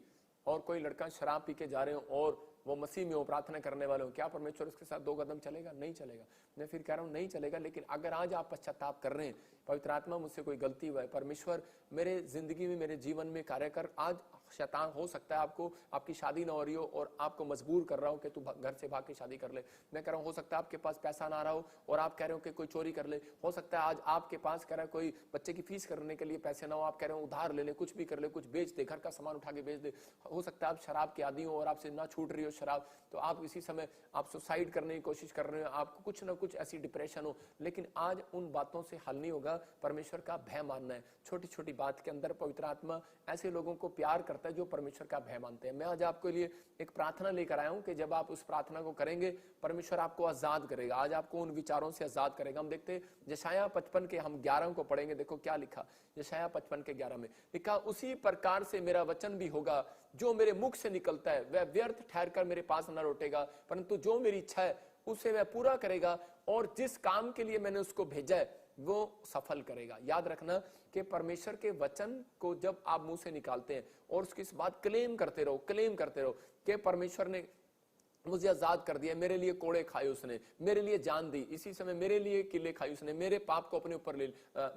और कोई लड़का शराब पी के जा रहे हो और वो मसीह में हो, प्रार्थना करने वाले हो, क्या परमेश्वर उसके साथ 2 कदम चलेगा? नहीं चलेगा। मैं फिर कह रहा हूं नहीं चलेगा। लेकिन अगर आज आप पश्चाताप कर रहे हैं, पवित्र आत्मा मुझसे कोई गलती हुआ है, परमेश्वर मेरे जिंदगी में, मेरे जीवन में कार्य कर, आज शैतान हो सकता है आपको, आपकी शादी ना हो रही हो और आपको मजबूर कर रहा हो कि तू घर से भाग के शादी कर ले। मैं कह रहा हूं हो सकता है आपके पास पैसा ना रहा हो और आप कह रहे हो कि कोई चोरी कर ले। हो सकता है आज आपके पास कह रहा है कोई बच्चे की फीस करने के लिए पैसे ना हो, आप कह रहे हो उधार ले ले, कुछ भी कर ले, कुछ बेच दे, घर का सामान उठा के बेच दे। हो सकता है आप शराब के आदी हो और आपसे ना छूट रही हो शराब, तो आप इसी समय आप सुसाइड करने की कोशिश कर रहे हो, आपको कुछ ना कुछ ऐसी डिप्रेशन हो। लेकिन आज उन बातों से हल नहीं होगा, परमेश्वर का भय मानना है। छोटी छोटी बात के अंदर पवित्र आत्मा ऐसे लोगों को प्यार करता है जो परमेश्वर का भय मानते हैं। मैं आज आपके लिए एक प्रार्थना लेकर आया हूं कि जब आप उस प्रार्थना को करेंगे, परमेश्वर आपको आजाद करेगा, आज आपको उन विचारों से आजाद करेगा। हम देखते हैं यशायाह 55 के हम 11 को पढ़ेंगे। देखो क्या लिखा, यशायाह 55 के 11 में लिखा, उसी प्रकार से मेरा वचन भी होगा, जो मेरे मुख से निकलता है वह व्यर्थ ठहरकर मेरे पास न लौटेगा, परंतु जो मेरी इच्छा है उसे वह पूरा करेगा, और जिस काम के लिए मैंने उसको भेजा है वो सफल करेगा। याद रखना कि परमेश्वर के वचन को जब आप मुंह से निकालते हैं और उसके बाद क्लेम करते रहो कि परमेश्वर ने मुझे आजाद कर दिया, मेरे लिए कोड़े खाए उसने, मेरे लिए जान दी, इसी समय मेरे लिए किले खाई उसने, मेरे पाप को अपने ऊपर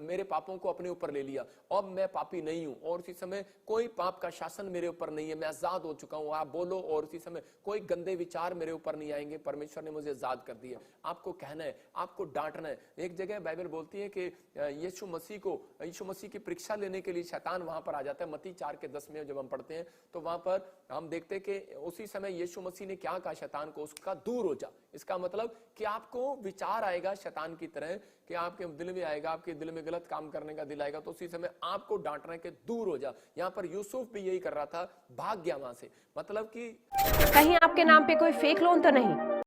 मेरे पापों को अपने ऊपर ले लिया, अब मैं पापी नहीं हूं और इसी समय कोई पाप का शासन मेरे ऊपर नहीं है, मैं आजाद हो चुका हूं। आप बोलो, और इसी समय कोई गंदे विचार मेरे ऊपर नहीं आएंगे, परमेश्वर ने मुझे आजाद कर दिया। आपको कहना है, आपको डांटना है। एक जगह बाइबल बोलती है कि यीशु मसीह की परीक्षा लेने के लिए शैतान वहां पर आ जाता है। मत्ती 4:10 में जब हम पढ़ते हैं तो वहां पर हम देखते हैं कि उसी समय यीशु मसीह ने क्या कहा शैतान को, उसका दूर हो जा। इसका मतलब कि आपको विचार आएगा शैतान की तरह कि आपके दिल में आएगा, आपके दिल में गलत काम करने का दिल आएगा, तो उसी समय आपको डांटना है कि दूर हो जा। यहाँ पर यूसुफ भी यही कर रहा था, भाग गया वहां से। मतलब कि कहीं आपके नाम पे कोई फेक लोन तो नहीं?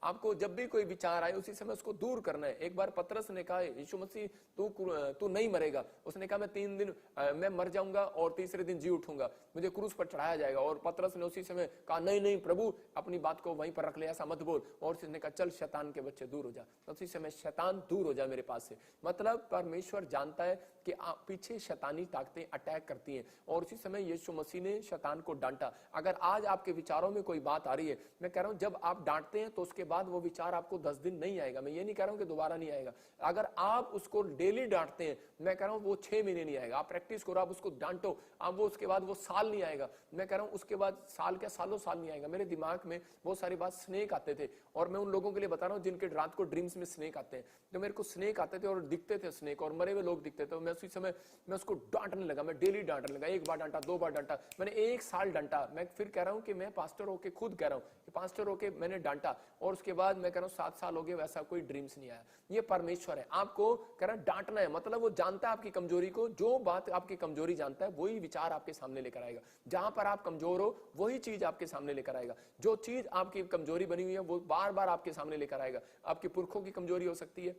आपको जब भी कोई विचार आए उसी समय उसको दूर करना है। एक बार पतरस ने कहा, यीशु मसीह तू नहीं मरेगा। उसने कहा मैं 3 दिन मैं मर जाऊंगा और तीसरे दिन जी उठूंगा, मुझे क्रूस पर चढ़ाया जाएगा। और पतरस ने उसी समय कहा नहीं प्रभु, अपनी बात को वहीं पर रख ले, ऐसा मत बोल। और उसने कहा चल शैतान के बच्चे दूर हो जा। तो उसी समय शैतान दूर हो जा मेरे पास से। मतलब परमेश्वर जानता है कि आप पीछे शैतानी ताकतें अटैक करती हैं, और उसी समय यीशु मसीह ने शैतान को डांटा। अगर आज आपके विचारों में कोई बात आ रही है, मैं कह रहा हूं जब आप डांटते हैं तो उसके बाद वो विचार आपको 10 दिन नहीं आएगा। मैं ये नहीं कह रहा हूं कि दोबारा नहीं आएगा। अगर आप उसको डेली डांटते हैं, मैं कह रहा हूं वो 6 महीने नहीं आएगा। आप प्रैक्टिस करो, आप उसको डांटो, अब वो उसके बाद वो साल नहीं आएगा। मैं कह रहा हूं उसके बाद साल क्या सालों साल नहीं आएगा। मेरे दिमाग में बहुत सारी बात स्नेक आते थे, और मैं उन लोगों के लिए बता रहा हूं जिनके रात को ड्रीम्स में स्नेक आते हैं। तो मेरे को स्नेक आते थे और दिखते थे स्नेक, और मरे हुए लोग दिखते थे। मैं उसी समय मैं उसको डांटने लगा, मैं डेली डांटने लगा। 1 बार डांटा, 2 बार डांटा, मैंने 1 साल डांटा। मैं फिर कह रहा हूं कि मैं पास्टर होके खुद कह रहा हूं कि पास्टर होके मैंने डांटा, और उसके बाद मैं कह रहा हूं 7 साल हो गए वैसा कोई ड्रीम्स नहीं आया। ये परमेश्वर है, आपको कह रहा डांटना है। मतलब वो जानता है आपकी कमजोरी को, जो बात आपकी कमजोरी जानता है वही विचार आपके सामने लेकर आएगा। जहां पर आप कमजोर हो वही चीज आपके सामने लेकर आएगा। जो चीज आपकी कमजोरी बनी हुई है वो बार बार आपके सामने लेकर आएगा। आपके पुरखों की कमजोरी हो सकती है,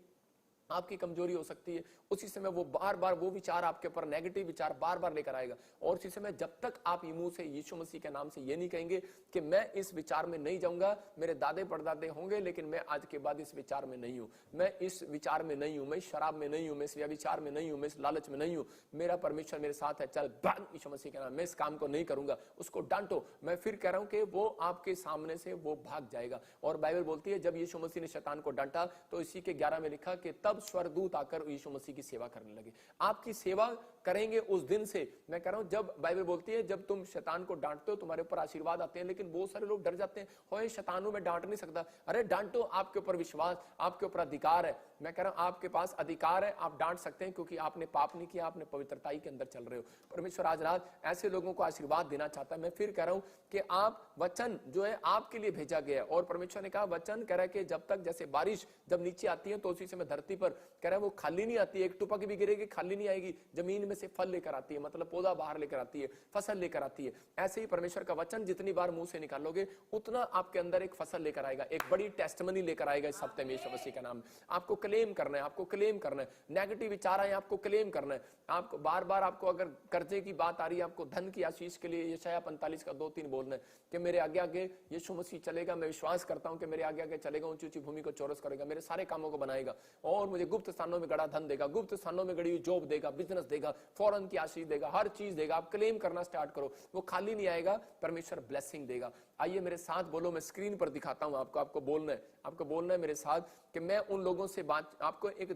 आपकी कमजोरी हो सकती है, उसी समय वो बार बार वो विचार आपके ऊपर नेगेटिव विचार बार बार लेकर आएगा। और उसी समय जब तक आप मुंह से यीशु मसीह के नाम से ये नहीं कहेंगे कि मैं इस विचार में नहीं जाऊंगा, मेरे दादे परदादे होंगे लेकिन मैं आज के बाद इस विचार में नहीं हूं, मैं इस विचार में नहीं हूं, मैं इस शराब में नहीं हूं, मैं इस व्यभिचार में नहीं हूं, मैं इस लालच में नहीं हूं, मेरा परमेश्वर मेरे साथ है, चल भाग यीशु मसीह के नाम, मैं इस काम को नहीं करूंगा। उसको डांटो। मैं फिर कह रहा हूं कि वो आपके सामने से वो भाग जाएगा। और बाइबल बोलती है जब यीशु मसीह ने शैतान को डांटा तो इसी के 11 में लिखा कि तब स्वर्गदूत आकर यीशु मसीह की सेवा करने लगे। आपकी सेवा करेंगे उस दिन से। मैं कह रहा हूं जब बाइबल बोलती है जब तुम शैतान को डांटते हो तुम्हारे ऊपर आशीर्वाद आते हैं, लेकिन बहुत सारे लोग डर जाते हैं, होए शैतानों में डांट नहीं सकता। अरे डांटो, आपके ऊपर विश्वास, आपके ऊपर अधिकार है। मैं कह रहा हूं आपके पास अधिकार है, आप डांट सकते हैं क्योंकि आपने पाप नहीं किया, आपने पवित्रताई के अंदर चल रहे हो। परमेश्वर आज रात ऐसे लोगों को आशीर्वाद देना चाहता है। मैं फिर कह रहा हूं कि आप वचन जो है आपके लिए भेजा गया है, और परमेश्वर ने कहा वचन कह रहा है कि जब तक जैसे बारिश जब नीचे आती है तो उसी समय धरती पर कह रहा है वो खाली नहीं आती, एक टुपक भी गिरेगी खाली नहीं आएगी, जमीन में से फल लेकर आती है, मतलब पौधा बाहर लेकर आती है, फसल लेकर आती है। ऐसे ही परमेश्वर का वचन जितनी बार मुंह से निकालोगे उतना आपके अंदर एक फसल लेकर आएगा, एक बड़ी टेस्टिमनी लेकर आएगा इस हफ्ते में यीशु मसीह का नाम। आपको क्लेम करना है, आपको क्लेम करना है। नेगेटिव विचार आए आपको क्लेम करना है। आपको बार बार आपको अगर कर्जे की बात आ रही है, आपको धन की आशीष के लिए यशायाह 45 का 2-3 बोलना है कि मेरे आगे आगे यीशु मसीह चलेगा। मैं विश्वास करता हूं कि मेरे आगे आगे चलेगा, ऊंची ऊंची भूमि को चौरस करेगा, मेरे सारे कामों को बनाएगा और मुझे गुप्त स्थानों में गड़ा धन देगा, गुप्त स्थानों में गड़ी हुई जॉब देगा, बिजनेस देगा, फॉरेन की आशीष देगा, हर चीज देगा। आप क्लेम करना स्टार्ट करो, वो खाली नहीं आएगा, परमेश्वर ब्लेसिंग देगा। आइए मेरे साथ बोलो, मैं स्क्रीन पर दिखाता हूं आपको, आपको बोलना है मेरे साथ कि मैं उन लोगों से बात, आपको एक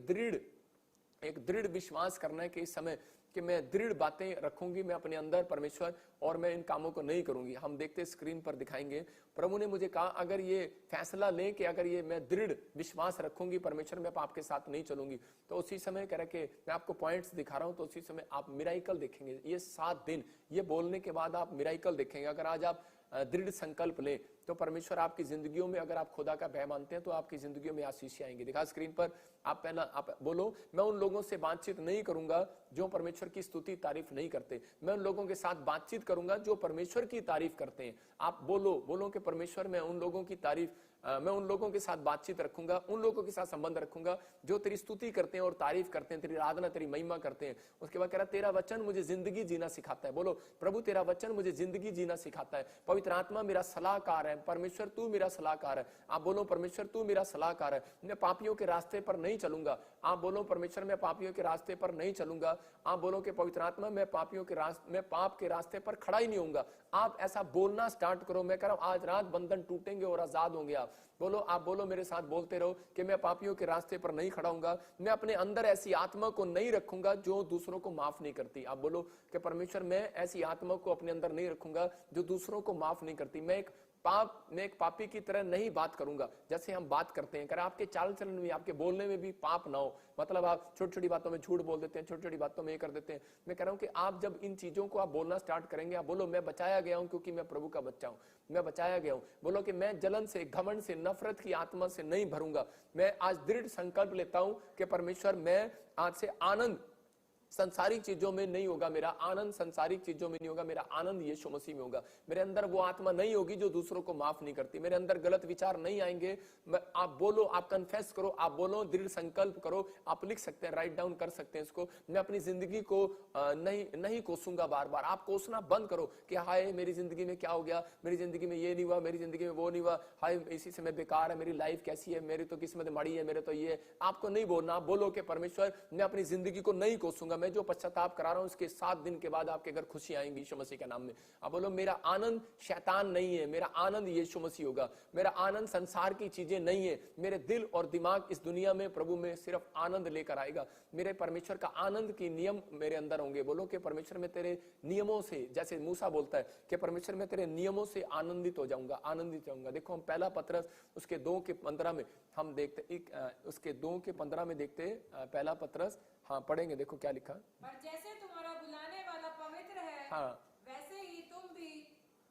दृढ़ विश्वास करना है कि इस समय कि मैं दृढ़ बातें रखूंगी मैं अपने अंदर परमेश्वर, और मैं इन कामों को नहीं करूंगी। हम देखते स्क्रीन पर दिखाएंगे। प्रभु ने मुझे कहा अगर ये फैसला लें कि अगर ये मैं दृढ़ विश्वास रखूंगी परमेश्वर, मैं आपके साथ नहीं चलूंगी, तो उसी समय कह रहा कि मैं आपको पॉइंट्स दिखा रहा हूं, तो उसी समय आप मिराइकल देखेंगे। ये 7 दिन ये बोलने के बाद आप मिराइकल देखेंगे। अगर आज आप दृढ़ संकल्प लें तो परमेश्वर आपकी जिंदगियों में, अगर आप खुदा का भय मानते हैं तो आपकी जिंदगियों में आशीष आएंगी। दिखा स्क्रीन पर। आप बोलो, मैं उन लोगों से बातचीत नहीं करूंगा जो परमेश्वर की स्तुति तारीफ नहीं करते, मैं उन लोगों के साथ बातचीत करूंगा जो परमेश्वर की तारीफ करते हैं। आप बोलो कि परमेश्वर मैं उन लोगों की तारीफ, मैं उन लोगों के साथ बातचीत रखूंगा, उन लोगों के साथ संबंध रखूंगा जो तेरी स्तुति करते हैं और तारीफ करते हैं, तेरी आराधना, तेरी महिमा करते हैं। उसके बाद कह रहा तेरा वचन मुझे जिंदगी जीना सिखाता है। बोलो, प्रभु तेरा वचन मुझे जिंदगी जीना सिखाता है। पवित्र आत्मा मेरा सलाहकार है। परमेश्वर तू मेरा सलाहकार है। आप बोलो, परमेश्वर तू मेरा सलाहकार है। मैं पापियों के रास्ते पर नहीं चलूंगा। आप बोलो, परमेश्वर मैं पापियों के रास्ते पर नहीं चलूंगा। आप बोलो कि पवित्र आत्मा मैं पाप के रास्ते पर खड़ा ही नहीं होऊंगा। आप ऐसा बोलना स्टार्ट करो। मैं कह रहा हूं आज रात बंधन टूटेंगे और आजाद होंगे आप बोलो मेरे साथ, बोलते रहो कि मैं पापियों के रास्ते पर नहीं खड़ा हूंगा। मैं अपने अंदर ऐसी आत्मा को नहीं रखूंगा जो दूसरों को माफ नहीं करती। आप बोलो कि परमेश्वर मैं ऐसी आत्मा को अपने अंदर नहीं रखूंगा जो दूसरों को माफ नहीं करती। मैं एक पापी की तरह नहीं बात करूंगा जैसे हम बात करते हैं। आपके चाल चलन में, आपके बोलने में भी पाप ना हो। मतलब आप छोटी छोटी बातों में झूठ बोल देते हैं, छोटी छोटी बातों में ये कर देते हैं। मैं कह रहा हूं कि आप जब इन चीजों को आप बोलना स्टार्ट करेंगे, आप बोलो मैं बचाया गया हूं क्योंकि मैं प्रभु का बच्चा हूं, मैं बचाया गया हूं। बोलो कि मैं जलन से, घमंड से, नफरत की आत्मा से नहीं भरूंगा। मैं आज दृढ़ संकल्प लेता हूं कि परमेश्वर मैं आज से आनंद संसारिक चीजों में नहीं होगा। मेरा आनंद संसारिक चीजों में नहीं होगा, मेरा आनंद यीशु मसीह में होगा। मेरे अंदर वो आत्मा नहीं होगी जो दूसरों को माफ नहीं करती। मेरे अंदर गलत विचार नहीं आएंगे। आप बोलो, आप कन्फेस करो, आप बोलो, दृढ़ संकल्प करो। आप लिख सकते हैं, राइट डाउन कर सकते हैं इसको। मैं अपनी जिंदगी को नहीं कोसूंगा बार बार। आप कोसना बंद करो कि हाय मेरी जिंदगी में क्या हो गया, मेरी जिंदगी में ये नहीं हुआ, मेरी जिंदगी में वो नहीं हुआ, हाय इसी से मैं बेकार है, मेरी लाइफ कैसी है, मेरी तो किस्मत माड़ी है, मेरे तो ये। आपको नहीं बोलना। आप बोलो कि परमेश्वर मैं अपनी जिंदगी को नहीं कोसूंगा। मैं जो पश्चाताप करा रहा हूं उसके 7 दिन के बाद आपके घर खुशी आएंगी यीशु मसीह के नाम में। आप बोलो मेरा आनंद शैतान नहीं है, मेरा आनंद यीशु मसीह होगा। मेरा आनंद संसार की चीजें नहीं है। मेरे दिल और दिमाग इस दुनिया में प्रभु में सिर्फ आनंद लेकर आएगा। मेरे परमेश्वर का आनंद की नियम मेरे अंदर होंगे। बोलो कि परमेश्वर मैं तेरे नियमों से, जैसे मूसा बोलता है कि परमेश्वर मैं तेरे नियमों से आनंदित हो जाऊंगा, आनंदित जाऊंगा। देखो हम पहला पत्रस उसके 2:15 में हम देखते, उसके 2:15 में देखते पहला पत्रस, हाँ पढ़ेंगे। देखो क्या लिखा। पर जैसे तुम्हारा बुलाने वाला पवित्र है, हाँ वैसे ही तुम भी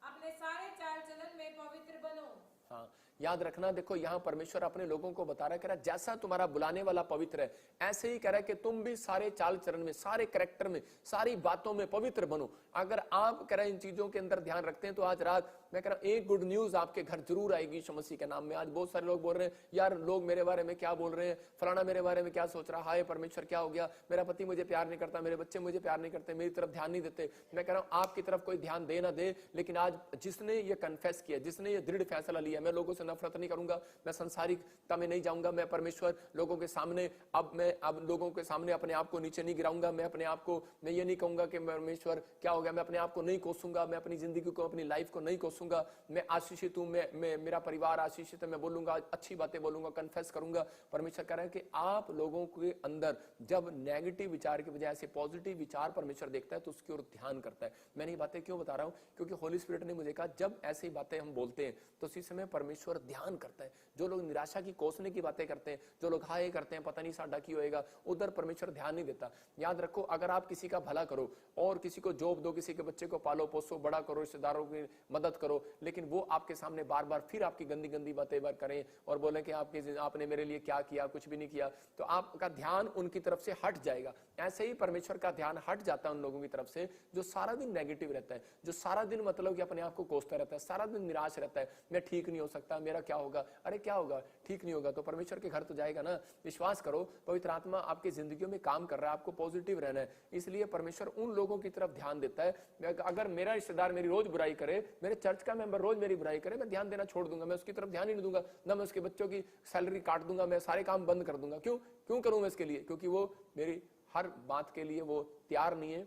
अपने सारे चाल चलन में पवित्र बनो। हाँ याद रखना। देखो यहाँ परमेश्वर अपने लोगों को बता रहा है, कह रहा है जैसा तुम्हारा बुलाने वाला पवित्र है ऐसे ही कह रहा है कि तुम भी सारे चाल चरण में, सारे कैरेक्टर में, सारी बातों में पवित्र बनो। अगर आप कह रहे हैं इन चीजों के अंदर ध्यान रखते हैं तो आज रात मैं कह रहा हूं एक गुड न्यूज आपके घर जरूर आएगी यीशु मसीह के नाम में। आज बहुत सारे लोग बोल रहे हैं यार लोग मेरे बारे में क्या बोल रहे हैं, फलाना मेरे बारे में क्या सोच रहा है, हाय परमेश्वर क्या हो गया, मेरा पति मुझे प्यार नहीं करता, मेरे बच्चे मुझे प्यार नहीं करते, मेरी तरफ ध्यान नहीं देते। मैं कह रहा हूं आपकी तरफ कोई ध्यान दे ना दे, लेकिन आज जिसने ये कन्फेस किया, जिसने ये दृढ़ फैसला लिया, मैं लोगों से नफरत नहीं करूंगा, मैं संसारिकता में नहीं जाऊंगा, मैं परमेश्वर लोगों के सामने अब लोगों के सामने अपने आप को नीचे नहीं गिराऊंगा। मैं अपने आप को, मैं ये नहीं कहूंगा कि परमेश्वर क्या हो गया, मैं अपने आप को नहीं कोसूंगा, मैं अपनी जिंदगी को, अपनी लाइफ को नहीं कोसूंगा। मैं आशीषित हूं, मैं मेरा परिवार आशीषित है, मैं बोलूंगा अच्छी बातें बोलूंगा, कन्फेस करूंगा। परमेश्वर कह रहा है कि आप लोगों के अंदर जब नेगेटिव विचार की बजाय से पॉजिटिव विचार परमेश्वर देखता है तो उसकी ओर ध्यान करता है। मैंने ये बातें क्यों बता रहा हूं, क्योंकि होली स्पिरिट ने मुझे कहा जब ऐसी बातें हम बोलते हैं तो उसी समय परमेश्वर ध्यान करता है। जो लोग निराशा की कोसने की बातें करते हैं, जो लोग हाय करते हैं पता नहीं साडा की होएगा, उधर परमेश्वर ध्यान नहीं देता। याद रखो अगर आप किसी का भला करो और किसी को जॉब दो, किसी के बच्चे को पालो पोसो, बड़ा करो, रिश्तेदारों की मदद करो, करो, लेकिन वो आपके सामने बार बार फिर आपकी गंदी गंदी बातें बार करें और बोले कि आपने मेरे लिए क्या किया, कुछ भी नहीं किया, तो आपका ध्यान उनकी तरफ से हट जाएगा। ऐसे ही परमेश्वर का ध्यान हट जाता है उन लोगों की तरफ से जो सारा दिन नेगेटिव रहता है, जो सारा दिन मतलब कि अपने आप को कोसता रहता है, सारा दिन निराश रहता है, मैं ठीक नहीं हो सकता, मेरा क्या होगा, अरे क्या होगा, ठीक नहीं होगा तो परमेश्वर के घर तो जाएगा ना। विश्वास करो, पवित्र आत्मा आपकी जिंदगियों में काम कर रहा है, आपको पॉजिटिव रहना है, इसलिए परमेश्वर उन लोगों की तरफ ध्यान देता है। अगर मेरा रिश्तेदार मेरी रोज बुराई करे, मेरे चर्च का मेंबर रोज मेरी बुराई करे, मैं ध्यान देना छोड़ दूंगा, मैं उसकी तरफ ध्यान ही नहीं दूंगा, ना मैं उसके बच्चों की सैलरी काट दूंगा, मैं सारे काम बंद कर दूंगा। क्यों करूं मैं इसके लिए? क्योंकि वो मेरी हर बात के लिए वो तैयार नहीं है,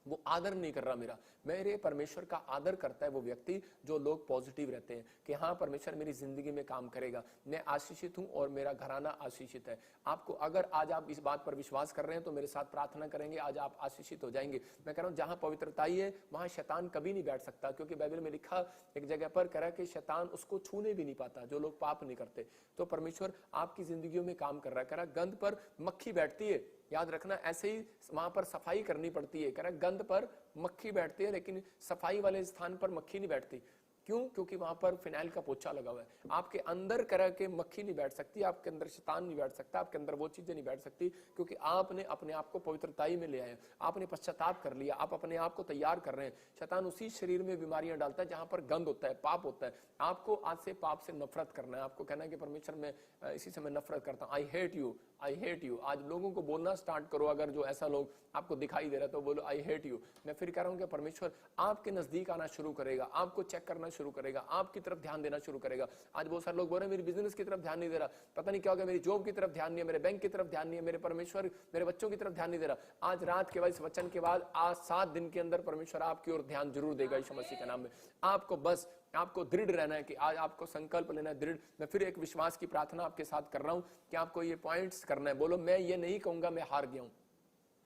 वो आदर नहीं कर रहा मेरे परमेश्वर का आदर करता है वो व्यक्ति जो लोग पॉजिटिव रहते हैं कि हाँ परमेश्वर मेरी जिंदगी में काम करेगा, मैं आशीषित हूं और मेरा घराना आशीषित है। आपको अगर आज आप इस बात पर विश्वास कर रहे हैं तो मेरे साथ प्रार्थना करेंगे, आज आप आशीषित हो जाएंगे। मैं कह रहा हूं जहां पवित्रता ही है वहां शैतान कभी नहीं बैठ सकता, क्योंकि बाइबल में लिखा एक जगह पर कह रहा है कि शैतान उसको छूने भी नहीं पाता जो लोग पाप नहीं करते। तो परमेश्वर आपकी जिंदगियों में काम कर रहा है। कह रहा गंध पर मक्खी बैठती है, याद रखना, ऐसे ही वहां पर सफाई करनी पड़ती है। कह रहा गंध पर मक्खी बैठती है लेकिन सफाई वाले स्थान पर मक्खी नहीं बैठती। क्यों? क्योंकि वहां पर फिनाइल का पोछा लगा हुआ है। आपके अंदर कह के मक्खी नहीं बैठ सकती, आपके अंदर शैतान नहीं बैठ सकता, आपके अंदर वो चीजें नहीं बैठ सकती, क्योंकि आपने अपने आप को पवित्रताई में ले आए, आपने पश्चाताप कर लिया, आप अपने आप को तैयार कर रहे हैं। शैतान उसी शरीर में बीमारियां डालता है जहां पर गंध होता है, पाप होता है। आपको आज से पाप से नफरत करना है, आपको कहना है कि परमेश्वर में इसी से मैं नफरत करता हूं, I hate you, I hate you. आज लोगों को बोलना स्टार्ट करो, अगर जो ऐसा लोग आपको दिखाई दे रहा है तो बोलो आई हेट यू। मैं फिर कह रहा हूं कि परमेश्वर आपके नजदीक आना शुरू करेगा, आपको चेक करना शुरू करेगा, आपकी तरफ ध्यान देना शुरू करेगा। आज बहुत सारे लोग बोल रहे हैं मेरी बिजनेस की तरफ ध्यान नहीं दे रहा, पता नहीं क्या हो गया, मेरी जॉब की तरफ ध्यान नहीं है, मेरे बैंक की तरफ ध्यान नहीं है, मेरे परमेश्वर मेरे बच्चों की तरफ ध्यान नहीं दे रहा। आज रात के बाद इस वचन के बाद आज 7 दिन के अंदर परमेश्वर आपकी ओर ध्यान जरूर देगा यीशु मसीह के नाम में। आपको दृढ़ रहना है कि आज आपको संकल्प लेना है दृढ़। मैं फिर एक विश्वास की प्रार्थना आपके साथ कर रहा हूं कि आपको ये पॉइंट्स करना है। बोलो मैं ये नहीं कहूंगा मैं हार गया हूं।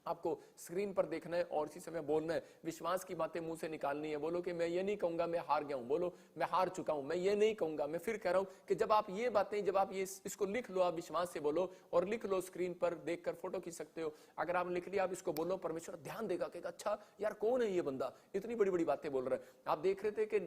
आपको स्क्रीन पर देखना है और इसी समय बोलना है, विश्वास की बातें मुंह से निकालनी है। बोलो कि मैं ये नहीं कहूंगा मैं हार गया हूं, बोलो मैं हार चुका हूं, मैं ये नहीं कहूंगा। मैं फिर कह रहा हूं कि जब आप ये बातें, जब आप ये इसको लिख लो, आप विश्वास से बोलो और लिख लो, स्क्रीन पर देखकर फोटो खींच सकते हो। अगर आप लिख लिया, आप इसको बोलो, परमेश्वर ध्यान देगा कि अच्छा यार कौन है ये बंदा, इतनी बड़ी बड़ी बातें बोल रहा है। आप देख रहे थे कि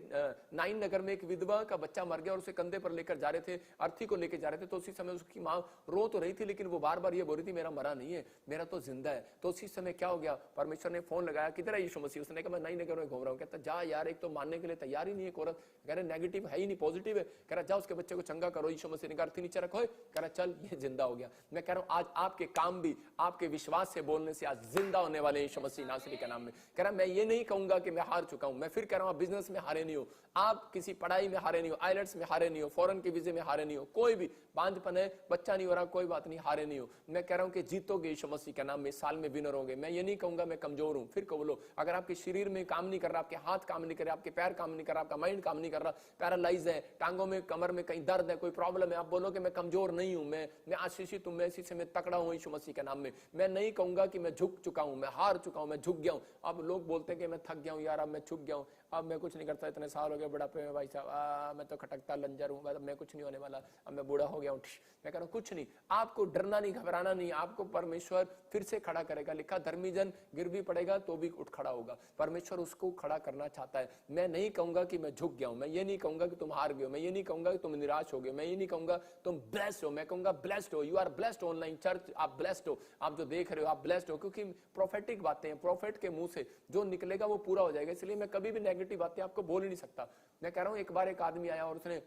9 नगर में एक विधवा का बच्चा मर गया और उसे कंधे पर लेकर जा रहे थे, अर्थी को लेकर जा रहे थे, तो उसी समय उसकी माँ रो तो रही थी लेकिन वो बार बार ये बोल रही थी मेरा मरा नहीं है, मेरा तो जिंदा है। तो उसी समय क्या हो गया, परमेश्वर ने फोन लगाया, किधर है यीशु मसीह? उसने कहा मैं 9 नगर में घूम रहा हूं। कहता जा यार, एक तो मानने के लिए तैयार ही नहीं है औरत, कह रहे नेगेटिव है ही नहीं, पॉजिटिव है। कह रहा जा उसके बच्चे को चंगा करो। यीशु मसीह ने कहा अर्थी नीचे रखो, कह रहा चल ये जिंदा हो गया। मैं कह रहा हूं आज आपके काम भी आपके विश्वास से बोलने से आज जिंदा होने वाले यीशु मसीह नासरी के नाम में। कह रहा मैं ये नहीं कहूंगा कि मैं हार चुका हूं। मैं फिर कह रहा हूं आप बिजनेस में हारे नहीं हो, आप किसी पढ़ाई में हारे नहीं हो, आइलेट्स में हारे नहीं हो, फॉरेन के वीजे में हारे नहीं हो, कोई भी बांझपन है, बच्चा नहीं हो रहा, कोई बात नहीं, हारे नहीं हो। मैं कह रहा हूं कि जीतोगे यीशु मसीह के नाम में, साल में विनर होंगे। मैं ये नहीं कहूंगा मैं कमजोर हूं। फिर को बोलो, अगर आपके शरीर में काम नहीं कर रहा, आपके हाथ काम नहीं कर रहे, आपके पैर काम नहीं कर रहा, आपका माइंड काम नहीं कर रहा, पैरालाइज है, टांगों में कमर में कहीं दर्द है, कोई प्रॉब्लम है, आप बोलो कि मैं कमजोर नहीं हूं, मैं आशीषित हूं, मैं इसी से मैं तकड़ा हूं यीशु मसीह के नाम में। मैं नहीं कहूंगा कि मैं झुक चुका हूं, मैं हार चुका हूं, मैं झुक गया हूं। अब लोग बोलते हैं कि मैं थक गया हूं यार, अब मैं झुक गया हूं, अब मैं कुछ नहीं करता, इतने साल हो गए बुढ़ापे में भाई साहब, मैं तो खटकता लंजर हूं, अब मैं कुछ नहीं होने वाला, अब मैं बूढ़ा हो गया हूं। मैं कह रहा हूं कुछ नहीं, आपको डरना नहीं, घबराना नहीं, आपको परमेश्वर फिर से खड़ा करेगा। लिखा धर्मी जन गिर भी पड़ेगा तो भी उठ खड़ा होगा। परमेश्वर उसको खड़ा करना चाहता है। मैं नहीं कहूंगा कि मैं झुक गया हूं, मैं ये नहीं कहूंगा कि तुम हार गए हो, मैं ये नहीं कहूंगा कि तुम निराश हो गए, मैं ये नहीं कहूंगा तुम ब्लेस्ड हो, मैं कहूंगा ब्लेस्ड हो। You are blessed online church, आप ब्लेस्ड हो, आप जो देख रहे हो आप ब्लेस्ड हो, क्योंकि प्रोफेटिक बातें हैं, प्रोफेट के मुंह से जो निकलेगा वो पूरा हो जाएगा। इसलिए मैं कभी भी नेगेटिव बातें आपको बोल ही नहीं सकता। मैं कह रहा हूं एक बार एक आदमी आया और उसने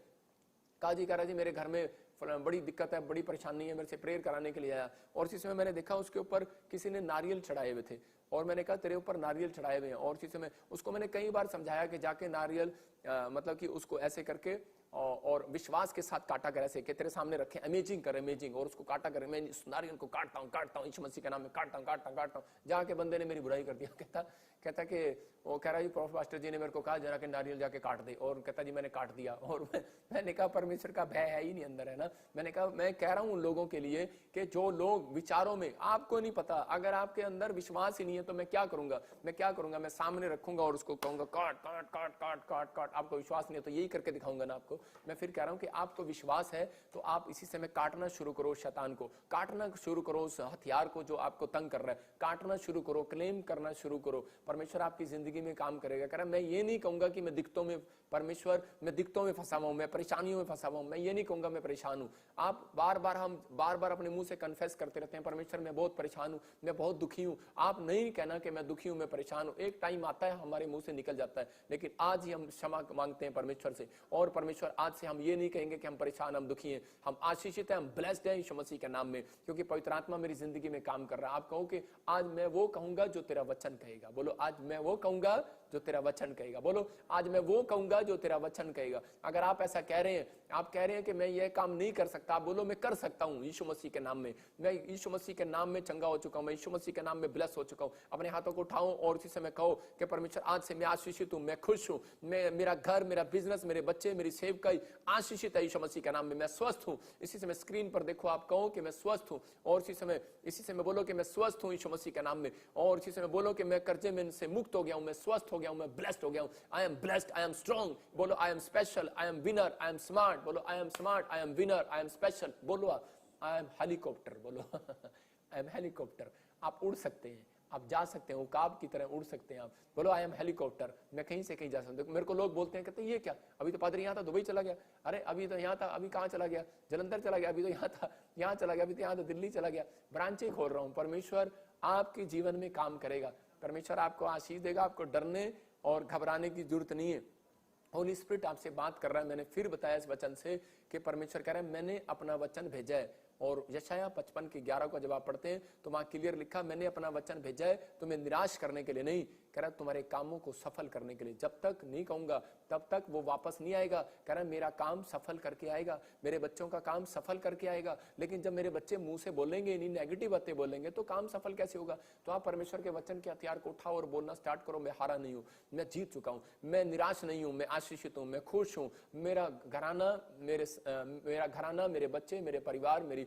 कहा जी मेरे घर में बड़ी दिक्कत है, बड़ी परेशानी है, मेरे से प्रेयर कराने के लिए आया। और इसी समय मैंने देखा उसके ऊपर किसी ने नारियल चढ़ाए हुए थे और मैंने कहा तेरे ऊपर नारियल चढ़ाए हुए हैं। और इसी समय उसको मैंने कई बार समझाया कि जाके नारियल मतलब कि उसको ऐसे करके और विश्वास के साथ काटा कर, ऐसे कि तेरे सामने रखे, अमेजिंग कर, अमेजिंग, और उसको काटा कर। मैं उस नारियल को काटता हूँ यीशु मसीह के नाम में, काटता हूँ। जाके बंदे ने मेरी बुराई कर दिया। कहता कि वो कह रहा जी प्रोफेसर पास्टर जी ने मेरे को कहा जरा कि नारियल जाके काट दे, और कहता जी मैंने काट दिया। और मैंने कहा परमेश्वर का भय है ही नहीं अंदर, है ना। मैंने कहा मैं कह रहा हूं उन लोगों के लिए कि जो लोग विचारों में, आपको नहीं पता, अगर आपके अंदर विश्वास ही नहीं है तो मैं क्या करूंगा, मैं सामने रखूंगा और उसको कहूंगा काट। आपको विश्वास नहीं है तो यही करके दिखाऊंगा ना आपको। हो। मैं फिर कह रहा हूं कि आपको विश्वास है तो आप इसी समय काटना शुरू करो शैतान को, काटना शुरू करो उस हथियार को जो आपको तंग कर रहा है, काटना शुरू करो, क्लेम करना शुरू करो। परमेश्वर आपकी जिंदगी में काम करेगा। कह रहा मैं ये नहीं कहूंगा कि मैं दिक्कतों में, परमेश्वर मैं दिक्कतों में फंसा हुआ हूं, मैं परेशानियों में फंसा हुआ हूं, मैं ये नहीं कहूंगा मैं परेशान हूं। आप हम बार बार अपने मुंह से कन्फेस करते रहते हैं, परमेश्वर मैं बहुत परेशान हूं, मैं बहुत दुखी हूं। आप नहीं कहना कि मैं दुखी हूं, मैं परेशान हूं। एक टाइम आता है हमारे मुंह से निकल जाता है, लेकिन आज ही हम क्षमा मांगते हैं परमेश्वर से। और परमेश्वर आज से हम ये नहीं कहेंगे कि हम परेशान, हम दुखी हैं, हम आशीषित हैं, हम ब्लेस्ड हैं यीशु मसीह के नाम में, क्योंकि पवित्र आत्मा मेरी जिंदगी में काम कर रहा है। आप कहो कि आज मैं वो कहूंगा जो तेरा वचन कहेगा। बोलो आज मैं वो कहूंगा जो तेरा वचन कहेगा। बोलो आज मैं वो कहूंगा जो तेरा वचन कहेगा। अगर आप ऐसा कह रहे हैं, आप कह रहे हैं कि मैं ये काम नहीं कर सकता, आप बोलो मैं कर सकता हूं यीशु मसीह के नाम में। मैं यीशु मसीह के नाम में चंगा हो चुका हूं, मैं यीशु मसीह के नाम में ब्लेस हो चुका हूं। अपने हाथों को उठाओ और उसी समय कहो कि परमेश्वर आज से मैं आशीषित हूं, मैं खुश हूं, मैं, मेरा घर, मेरा बिजनेस, मेरे बच्चे, मेरी सेवकाई आशीषित है यीशु मसीह के नाम में। मैं स्वस्थ हूं। इसी समय स्क्रीन पर देखो, आप कहो कि मैं स्वस्थ हूं, और इसी समय बोलो कि मैं स्वस्थ हूं यीशु मसीह के नाम में। और इसी समय बोलो कि मैं कर्जे में से मुक्त हो गया हूं, मैं स्वस्थ हो गया हूं, मैं ब्लेस्ड हो गया हूं। I am blessed, I am strong. बोलो I am special, I am winner, I am smart. बोलो I am smart, I am winner, I am special. बोलो आई एम हेलीकॉप्टर। बोलो आई एम हेलीकॉप्टर। आप उड़ सकते हैं, आप जा सकते हैं, उकाब की तरह उड़ सकते हैं आप। बोलो आई एम हेलीकॉप्टर, मैं कहीं से कहीं जा सकता हूं। मेरे को लोग बोलते हैं, कहते हैं ये क्या, अभी तो पादरी यहाँ था, दुबई चला गया, अरे अभी तो यहाँ था, अभी कहाँ चला गया, जलंधर चला गया, अभी तो यहाँ था, यहाँ चला गया, अभी तो यहाँ तो दिल्ली चला गया। ब्रांचें खोल रहा हूँ। परमेश्वर आपके जीवन में काम करेगा। परमेश्वर आपको आशीष देगा। आपको डरने और घबराने की जरूरत नहीं है। होली स्पिरिट आपसे बात कर रहा है। मैंने फिर बताया इस वचन से कि परमेश्वर कह रहा है मैंने अपना वचन भेजा है। और यशाया 55 के 11 को जब आप पढ़ते हैं तो वहां क्लियर लिखा, मैंने अपना वचन भेजा है तुम्हें निराश करने के लिए नहीं, कह रहा तुम्हारे कामों को सफल करने के लिए। जब तक नहीं कहूंगा तब तक वो वापस नहीं आएगा। कह रहा मेरा काम सफल करके आएगा, मेरे बच्चों का काम सफल करके आएगा। लेकिन जब मेरे बच्चे मुंह से बोलेंगे, इन्हीं नेगेटिव बातें बोलेंगे, तो काम सफल कैसे होगा। तो आप परमेश्वर के वचन के हथियार को उठाओ और बोलना स्टार्ट करो, मैं हारा नहीं हूं, मैं जीत चुका हूं, मैं निराश नहीं हूं, मैं आशीषित हूं, मैं खुश हूं। मेरा घराना, मेरे बच्चे, मेरे परिवार, मेरी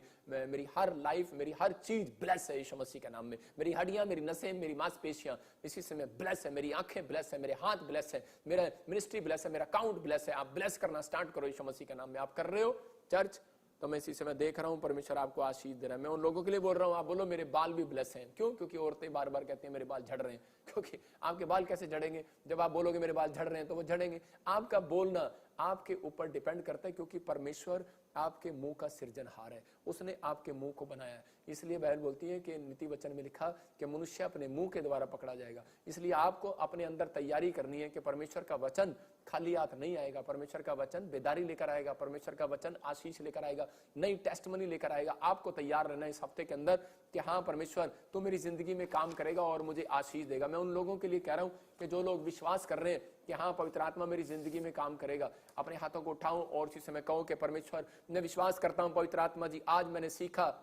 हर लाइफ, मेरी हर चीज ब्लेस है यीशु मसीह के नाम में। मेरी हड्डियां, मेरी नसें, मेरी मांसपेशियां इसी से मैं ब्लेस है, मेरी आंखें ब्लेस है, मेरे हाथ ब्लेस है, मेरा मिनिस्ट्री ब्लेस है, मेरा अकाउंट ब्लेस है। आप ब्लेस करना स्टार्ट करो यीशु मसीह के नाम में। आप कर रहे हो चर्च, तो मैं इसी समय देख रहा हूं परमेश्वर आपको आशीष दे रहा है। मैं उन लोगों के लिए बोल रहा हूं, आप बोलो मेरे बाल भी ब्लेस हैं। क्यों? क्योंकि औरतें बार बार कहती हैं मेरे बाल झड़ रहे हैं। क्योंकि आपके बाल कैसे झड़ेंगे? जब आप बोलोगे मेरे बाल झड़ रहे हैं तो वो झड़ेंगे। आपका बोलना आपके ऊपर डिपेंड करता है, क्योंकि परमेश्वर आपके मुंह का सृजनहार है, उसने आपके मुंह को बनाया है। इसलिए बाइबल बोलती है कि नीति वचन में लिखा कि मनुष्य अपने मुंह के द्वारा पकड़ा जाएगा। इसलिए आपको अपने अंदर तैयारी करनी है कि परमेश्वर का वचन खाली हाथ नहीं आएगा। परमेश्वर का वचन बेदारी लेकर आएगा, परमेश्वर का वचन आशीष लेकर आएगा, नई टेस्टमनी लेकर आएगा। आपको तैयार रहना है इस हफ्ते के अंदर कि हाँ परमेश्वर तू मेरी जिंदगी में काम करेगा और मुझे आशीष देगा। मैं उन लोगों के लिए कह रहा हूं कि जो लोग विश्वास कर रहे हैं कि हाँ पवित्र आत्मा मेरी जिंदगी में काम करेगा, अपने हाथों को उठाओ और इसी समय कहो कि परमेश्वर मैं विश्वास करता हूं पवित्र आत्मा जी, आज मैंने सीखा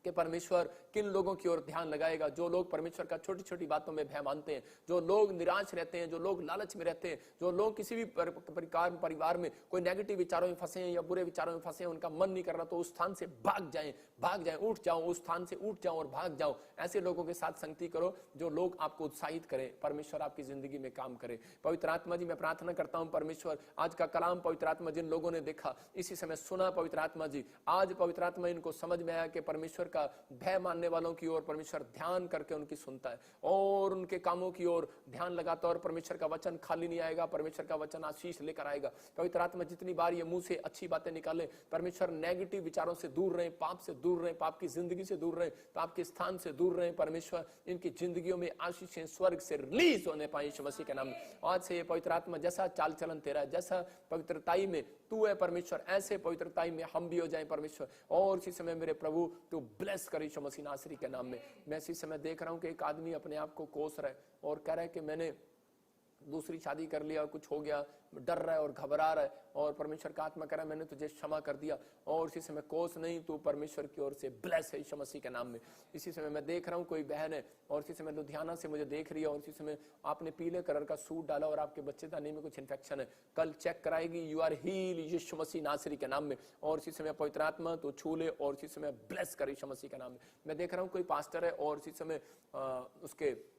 कि परमेश्वर किन लोगों की ओर ध्यान लगाएगा। जो लोग परमेश्वर का छोटी छोटी बातों में भय मानते हैं, जो लोग निराश रहते हैं, जो लोग लालच में रहते हैं, जो लोग किसी भी परिवार में कोई नेगेटिव विचारों में फंसे हैं या बुरे विचारों में फंसे हैं, उनका मन नहीं कर रहा, तो उस स्थान से भाग जाएं, उठ जाओ, उस स्थान से उठ जाओ और भाग जाओ। ऐसे लोगों के साथ संगति करो जो लोग आपको उत्साहित करें, परमेश्वर आपकी जिंदगी में काम करे। पवित्र आत्मा जी मैं प्रार्थना करता हूं परमेश्वर आज का कलाम पवित्र आत्मा जिन लोगों ने देखा इसी समय सुना, पवित्र आत्मा जी आज पवित्र आत्मा इनको समझ में आया कि परमेश्वर का भय मानने वालों की ओर परमेश्वर ध्यान करके उनकी सुनता है और उनके कामों की ओर ध्यान लगाता है। और परमेश्वर का वचन खाली नहीं आएगा, परमेश्वर का वचन आशीष लेकर आएगा। पवित्र आत्मा जितनी बार ये मुंह से अच्छी बातें निकाले, परमेश्वर नेगेटिव विचारों से दूर रहे, पाप से दूर रहे, पाप की जिंदगी से दूर रहे, पाप के स्थान से दूर रहे। परमेश्वर इनकी जिंदगियों में आशीषें स्वर्ग से रिलीज होने पाए यीशु मसीह के नाम में। आज से ये पवित्र आत्मा जैसा चाल चलन तेरा, जैसा पवित्रताई में तू है परमेश्वर, ऐसे पवित्रताई में हम भी हो जाएं परमेश्वर। और इसी समय मेरे प्रभु तू ब्लेस कर यीशु मसीह नासरी के नाम में। मैं इसी समय देख रहा हूं कि एक आदमी अपने आप को कोस रहा है और कह रहा है कि मैंने दूसरी शादी कर लिया और कुछ हो गया, डर रहा है और घबरा रहा है। और परमेश्वर का आत्मा कह रहा है मैंने तुझे क्षमा कर दिया और इसी समय कोस नहीं, तू परमेश्वर की ओर से ब्लेस है यीशु मसीह के नाम में। इसी समय मैं देख रहा हूँ कोई बहन है और इसी समय लुधियाना से मुझे देख रही है और इसी समय आपने पीले कलर का सूट डाला और आपके बच्चेदानी में कुछ इन्फेक्शन है, कल चेक कराएगी, यू आर हील यीशु मसीह नासरी के नाम में। और इसी समय पवित्र आत्मा तो छू ले और इसी समय ब्लेस कर यीशु मसीह के नाम में। मैं देख रहा हूँ कोई पास्टर है और इसी समय उसके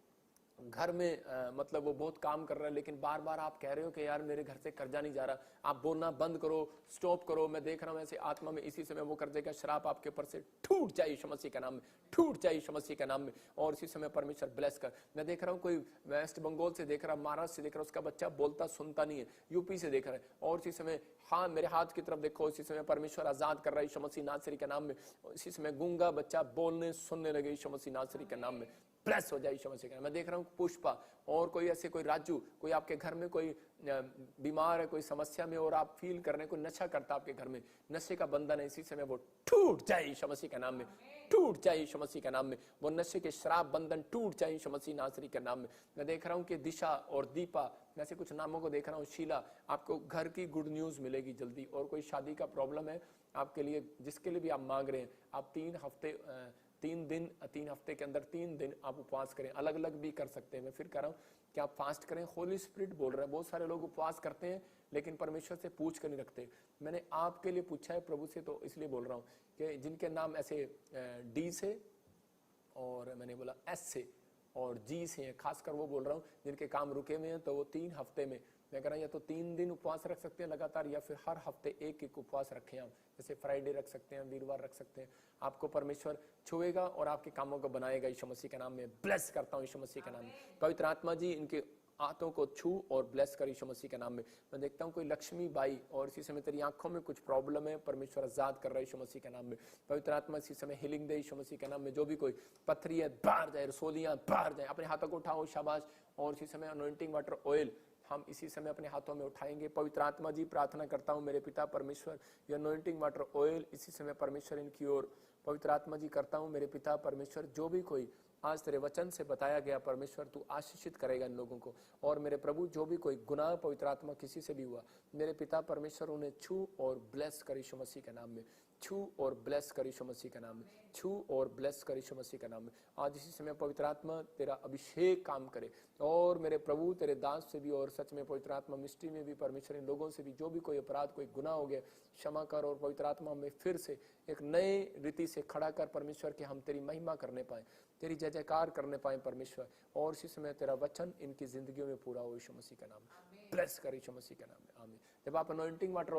घर में मतलब वो बहुत काम कर रहा है, लेकिन बार बार आप कह रहे हो कि यार मेरे घर से कर्जा नहीं जा रहा, आप बोलना बंद करो, स्टॉप करो। मैं देख रहा हूं ऐसे आत्मा में इसी समय वो कर्जे का श्राप आपके ऊपर से टूट जाए यीशु मसीह के नाम में, टूट जाए यीशु मसीह के नाम में। और इसी समय परमेश्वर ब्लेस कर। मैं देख रहा हूं कोई वेस्ट बंगाल से देख रहा, महाराष्ट्र से देख रहा, उसका बच्चा बोलता सुनता नहीं है, यूपी से देख रहा है। और इसी समय हाँ मेरे हाथ की तरफ देखो, इसी समय परमेश्वर आजाद कर रहा है यीशु मसीह नासरी के नाम में। इसी समय गूंगा बच्चा बोलने सुनने लगे यीशु मसीह नासरी के नाम में। प्रेस हो जाए यीशु मसीह के नाम। मैं देख रहा हूँ पुष्पा और कोई ऐसे कोई राजू, कोई आपके घर में कोई बीमार है, कोई समस्या में, और आप फील कर रहे हैं कोई नशा करता आपके घर में, नशे का बंधन है, इसी समय वो टूट जाए यीशु मसीह के नाम में, टूट जाए यीशु मसीह के नाम में। वो नशे के श्राप बंधन टूट जाए यीशु मसीह नासरी के नाम में। मैं देख रहा हूँ कि दिशा और दीपा, मैं से कुछ नामों को देख रहा हूँ, शीला, आपको घर की गुड न्यूज मिलेगी जल्दी। और कोई शादी का प्रॉब्लम है आपके लिए, जिसके लिए भी आप मांग रहे हैं, आप 3 हफ्ते के अंदर 3 दिन आप उपवास करें। अलग अलग भी कर सकते हैं, मैं फिर कह रहा हूँ कि आप फास्ट करें। होली स्पिरिट बोल रहा है, बहुत सारे लोग उपवास करते हैं लेकिन परमेश्वर से पूछ कर नहीं रखते। मैंने आपके लिए पूछा है प्रभु से, तो इसलिए बोल रहा हूँ कि जिनके नाम ऐसे डी से और मैंने बोला एस से और जी से हैं, खासकर वो बोल रहा हूँ जिनके काम रुके हुए हैं, तो वो 3 हफ्ते में मैं कह रहा हूँ या तो 3 दिन उपवास रख सकते हैं लगातार, या फिर हर हफ्ते एक उपवास रखें आप। जैसे फ्राइडे रख सकते हैं, वीरवार रख सकते हैं। आपको परमेश्वर छुएगा और आपके कामों को बनाएगा यीशु मसीह के नाम में। ब्लेस करता हूँ यीशु मसीह के नाम में। पवित्र आत्मा जी इनके हाथों को छू और ब्लेस कर यीशु मसीह के नाम में। मैं देखता हूँ कोई लक्ष्मी बाई, और इसी समय तेरी आंखों में कुछ प्रॉब्लम है, परमेश्वर आजाद कर रहा है यीशु मसीह के नाम में। पवित्र आत्मा इसी समय हीलिंग दे यीशु मसीह के नाम में। जो भी कोई पथरी है बाहर जाए, रसोलियां बाहर जाए, अपने हाथों को उठाओ, शाबाश। और इसी समय अनॉइंटिंग वाटर ऑयल हम इसी समय अपने हाथों में उठाएंगे। पवित्र आत्मा जी प्रार्थना करता हूँ मेरे पिता परमेश्वर, ये अनॉइंटिंग वाटर ऑयल इसी समय परमेश्वर इनकी ओर, पवित्र आत्मा जी करता हूँ मेरे पिता परमेश्वर, जो भी कोई आज तेरे वचन से बताया गया परमेश्वर तू आशीषित करेगा इन लोगों को। और मेरे प्रभु जो भी कोई गुनाह पवित्र आत्मा किसी से भी हुआ, मेरे पिता परमेश्वर उन्हें छू और ब्लेस कर यीशु मसीह के नाम में, छू और ब्लेस कर यीशु मसीह के नाम में, छू और ब्लेस कर यीशु मसीह के नाम में। आज इसी समय पवित्र आत्मा तेरा अभिषेक काम करे, और मेरे प्रभु तेरे दास से भी, और सच में पवित्र आत्मा मिस्ट्री में भी परमेश्वर इन लोगों से भी जो भी कोई अपराध कोई गुनाह हो गया क्षमा कर। और पवित्र आत्मा में फिर से एक नए रीति से खड़ा कर परमेश्वर के हम तेरी महिमा करने पाए, तेरी जय जयकार करने पाए परमेश्वर। और इसी समय तेरा वचन इनकी जिंदगियों में पूरा हो यीशु मसीह का नाम। ब्लेस कर यीशु मसीह के नाम में, आमीन। जब आप अनॉइंटिंग वाटर